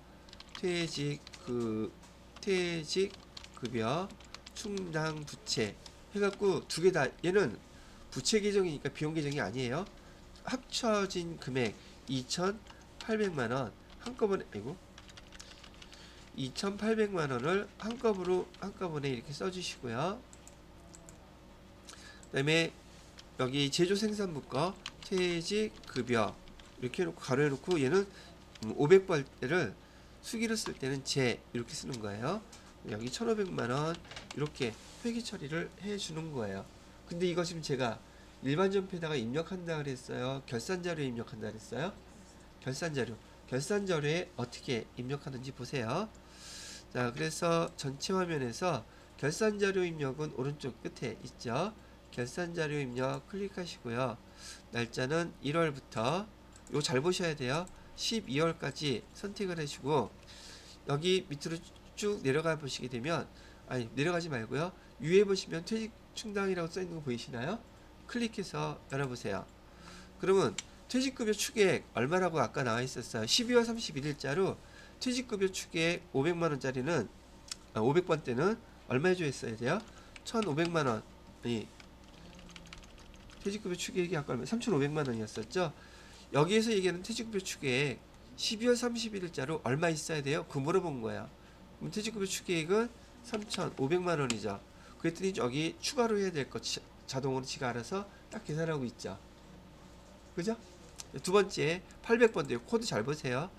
퇴직급여 충당 부채 해갖고 두 개 다 얘는 부채 계정이니까 비용 계정이 아니에요. 합쳐진 금액 2,800만 원 한꺼번에 2,800만 원을 한꺼번에 이렇게 써주시고요. 그다음에 여기 제조생산부 거 퇴직급여 이렇게 해놓고 가로해놓고 얘는 500번대를 수기를 쓸 때는 제 이렇게 쓰는 거예요. 여기 1,500만 원 이렇게 회계 처리를 해주는 거예요. 근데 이거 지금 제가 일반 전표에다가 입력한다 그랬어요? 결산 자료에 입력한다 그랬어요? 결산 자료에 어떻게 입력하는지 보세요. 자, 그래서 전체 화면에서 결산 자료 입력은 오른쪽 끝에 있죠. 결산 자료 입력 클릭하시고요. 날짜는 1월부터 이거 잘 보셔야 돼요. 12월까지 선택을 해주고 여기 밑으로 쭉 내려가 보시게 되면 내려가지 말고요. 위에 보시면 퇴직 충당이라고 써 있는 거 보이시나요? 클릭해서 열어보세요. 그러면 퇴직급여 추계액 얼마라고 아까 나와 있었어요. 12월 31일자로 퇴직급여 추계액 500만 원짜리는 500번대는 얼마 해줘야 돼요? 1,500만 원이 퇴직급여 추계액이 아까 얼마? 3,500만 원이었었죠. 여기에서 얘기하는 퇴직급여 추계액 12월 31일자로 얼마 있어야 돼요? 그 물어본 거예요. 그럼 퇴직급여 추계액은 3,500만 원이죠. 그랬더니 여기 추가로 해야 될 거 자동으로 지가 알아서 딱 계산하고 있죠. 그죠? 두 번째 800번대 코드 잘 보세요.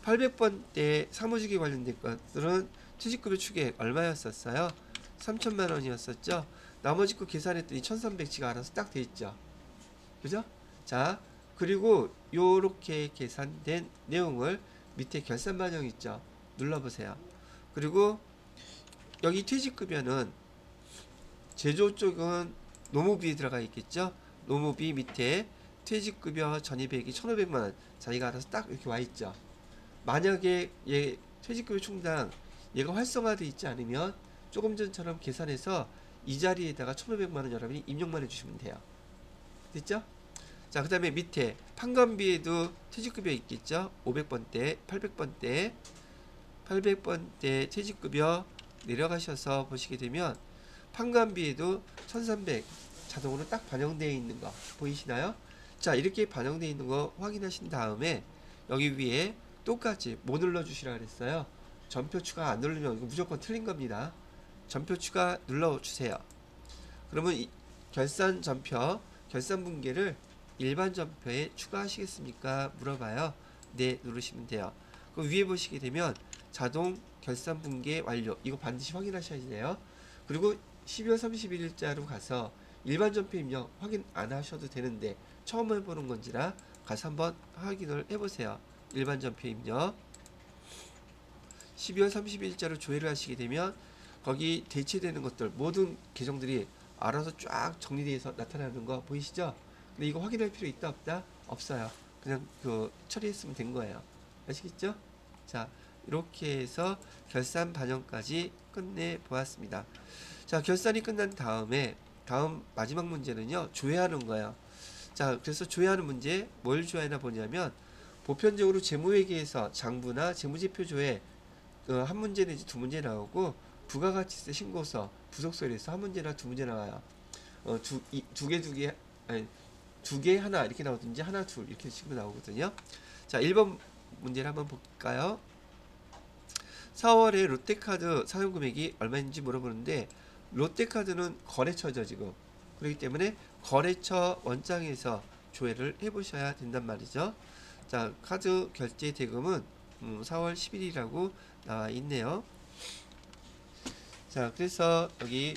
800번대 사무직에 관련된 것들은 퇴직급여 추계액 얼마였었어요? 3천만 원이었었죠. 나머지 거 계산했더니 1,300지가 알아서 딱 돼 있죠. 그죠? 자, 그리고 요렇게 계산된 내용을 밑에 결산 반영 있죠. 눌러보세요. 그리고 여기 퇴직급여는 제조 쪽은 노무비 들어가 있겠죠. 노무비 밑에 퇴직급여 전입액이 1,500만 원 자기가 알아서 딱 이렇게 와 있죠. 만약에 얘 퇴직급여 충당 얘가 활성화되어 있지 않으면 조금 전처럼 계산해서 이 자리에다가 1,500만 원 여러분이 입력만 해주시면 돼요. 됐죠? 자, 그 다음에 밑에 판관비에도 퇴직급여 있겠죠. 500번대 800번대 퇴직급여 내려가셔서 보시게 되면 판관비에도 1,300 자동으로 딱 반영되어 있는 거 보이시나요? 자, 이렇게 반영되어 있는 거 확인하신 다음에 여기 위에 똑같이 뭐 눌러주시라 그랬어요? 전표 추가 안 누르면 이거 무조건 틀린 겁니다. 전표 추가 눌러주세요. 그러면 이 결산 전표, 결산 분계를 일반 전표에 추가하시겠습니까? 물어봐요. 네, 누르시면 돼요. 그럼 위에 보시게 되면 자동 결산 분계 완료. 이거 반드시 확인하셔야 돼요. 그리고 12월 31일자로 가서 일반 전표 입력 확인 안 하셔도 되는데 처음 해보는 건지라 가서 한번 확인을 해보세요. 일반 전표 입력 12월 30일자로 조회를 하시게 되면 거기 대체되는 것들 모든 계정들이 알아서 쫙 정리돼서 나타나는 거 보이시죠? 근데 이거 확인할 필요 있다 없다? 없어요. 그냥 처리했으면 된 거예요. 아시겠죠? 자, 이렇게 해서 결산 반영까지 끝내 보았습니다. 자, 결산이 끝난 다음에 다음 마지막 문제는요, 조회하는 거예요. 자, 그래서 조회하는 문제 뭘 조회하나 보냐면 보편적으로 재무회계에서 장부나 재무제표 조회 한 문제 내지 두 문제 나오고 부가가치세 신고서 부속서류에서 한 문제나 두 문제 나와요. 아니 두 개 하나 이렇게 나오든지 하나 둘 이렇게 식으로 나오거든요. 자, 1번 문제를 한번 볼까요? 4월에 롯데카드 사용 금액이 얼마인지 물어보는데 롯데카드는 거래처죠 지금. 그렇기 때문에 거래처 원장에서 조회를 해보셔야 된단 말이죠. 자, 카드 결제 대금은 4월 10일이라고 나와 있네요. 자, 그래서 여기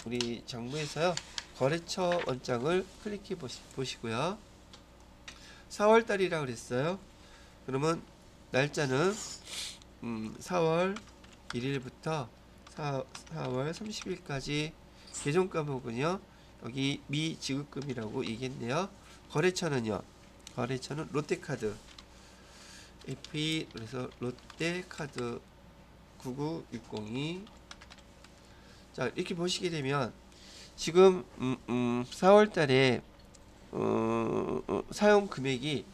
우리 장부에서요 거래처 원장을 클릭해 보시고요. 4월 달이라고 그랬어요. 그러면 날짜는 4월 1일부터 4월 30일까지 계정 과목은요 여기 미지급금이라고 얘기했네요. 거래처는요, 거래처는 롯데카드 AP, 그래서 롯데카드 99602. 자, 이렇게 보시게 되면 지금 4월 달에 사용 금액이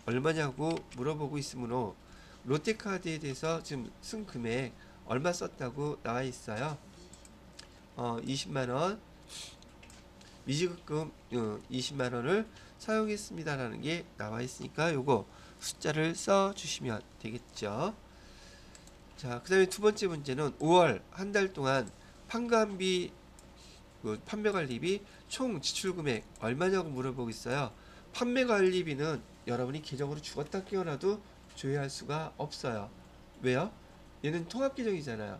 얼마냐고 물어보고 있으므로 롯데카드에 대해서 지금 쓴 금액 얼마 썼다고 나와 있어요. 20만원 미지급금 20만원을 사용했습니다라는 게 나와 있으니까 요거 숫자를 써 주시면 되겠죠. 자, 그 다음에 두 번째 문제는 5월 한 달 동안 판관비 판매관리비 총 지출금액 얼마냐고 물어보고 있어요. 판매관리비는 여러분이 계정으로 죽었다 깨어나도 조회할 수가 없어요. 왜요? 얘는 통합계정이잖아요.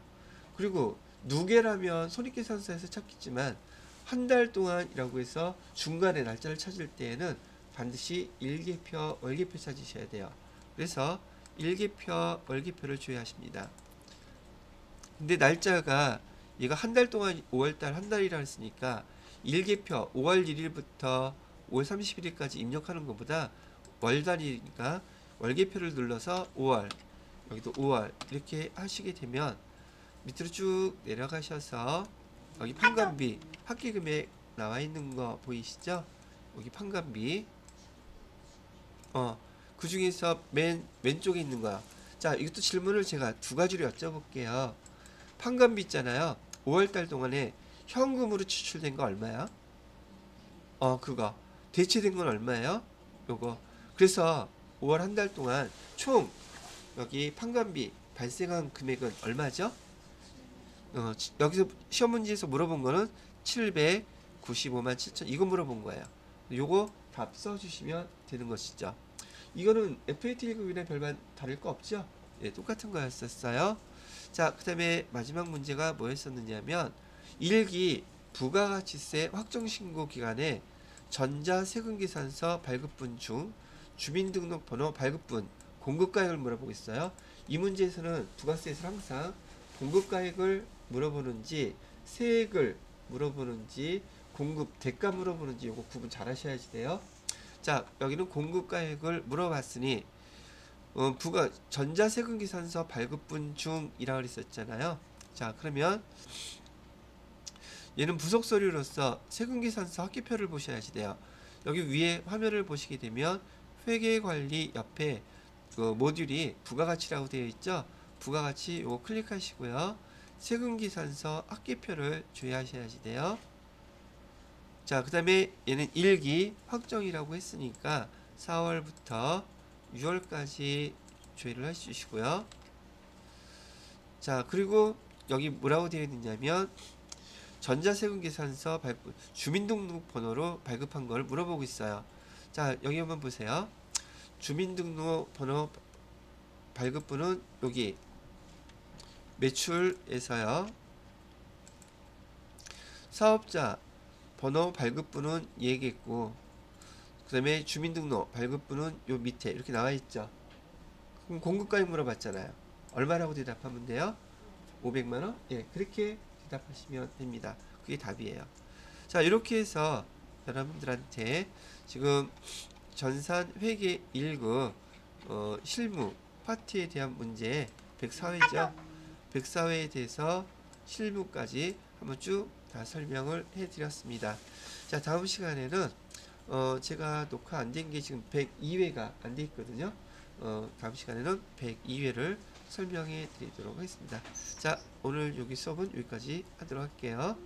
그리고 누계라면 손익계산서에서 찾겠지만 한 달 동안이라고 해서 중간에 날짜를 찾을 때에는 반드시 일개표, 월개표 찾으셔야 돼요. 그래서 일개표, 월개표를 조회하십니다. 근데 날짜가 얘가 한 달 동안 5월달 한 달이라 했으니까 일개표 5월 1일부터 5월 31일까지 입력하는 것보다 월 단위니까 월개표를 눌러서 5월, 여기도 5월 이렇게 하시게 되면 밑으로 쭉 내려가셔서 여기 판관비 합계금액 나와 있는 거 보이시죠? 여기 판관비 그 중에서 맨 왼쪽에 있는 거야. 자, 이것도 질문을 제가 두 가지로 여쭤볼게요. 판관비 있잖아요. 5월달 동안에 현금으로 지출된 거 얼마야? 그거 대체된 건 얼마예요? 요거. 그래서 5월 한 달 동안 총 여기 판관비 발생한 금액은 얼마죠? 여기서 시험 문제에서 물어본 거는 795만 7천 이거 물어본 거예요. 요거 답 써주시면 되는 것이죠. 이거는 FAT 1급이나 별반 다를 거 없죠? 예, 똑같은 거였었어요. 자, 그 다음에 마지막 문제가 뭐였었느냐면 1기 부가가치세 확정신고 기간에 전자세금계산서 발급분 중 주민등록번호 발급분 공급가액을 물어보고 있어요. 이 문제에서는 부가세에서 항상 공급가액을 물어보는지 세액을 물어보는지 공급 대가 물어보는지 요거 구분 잘 하셔야지 돼요. 자, 여기는 공급가액을 물어봤으니 부가 전자세금계산서 발급분 중이라고 그랬었잖아요. 자, 그러면 얘는 부속서류로서 세금계산서 합계표를 보셔야지 돼요. 여기 위에 화면을 보시게 되면 회계관리 옆에 그 모듈이 부가가치라고 되어 있죠. 부가가치 요거 클릭하시고요. 세금계산서 합계표를 조회하셔야지 돼요. 자, 그 다음에 얘는 1기 확정이라고 했으니까 4월부터 6월까지 조회를 해주시고요. 자, 그리고 여기 뭐라고 되어 있느냐면 전자세금계산서 발급 주민등록번호로 발급한 걸 물어보고 있어요. 자, 여기 한번 보세요. 주민등록번호 발급분은 여기 매출에서요. 사업자 번호 발급분은 얘기했고 그 다음에 주민등록 발급분은 요 밑에 이렇게 나와 있죠. 그럼 공급가액 물어봤잖아요. 얼마라고 대답하면 돼요? 500만 원? 예, 그렇게 대답하시면 됩니다. 그게 답이에요. 자, 이렇게 해서 여러분들한테 지금 전산 회계 1급 실무 파트에 대한 문제 104회죠. 104회에 대해서 실무까지 한번 쭉 다 설명을 해드렸습니다. 자, 다음 시간에는 제가 녹화 안 된 게 지금 102회가 안 돼 있거든요. 다음 시간에는 102회를 설명해 드리도록 하겠습니다. 자, 오늘 여기 수업은 여기까지 하도록 할게요.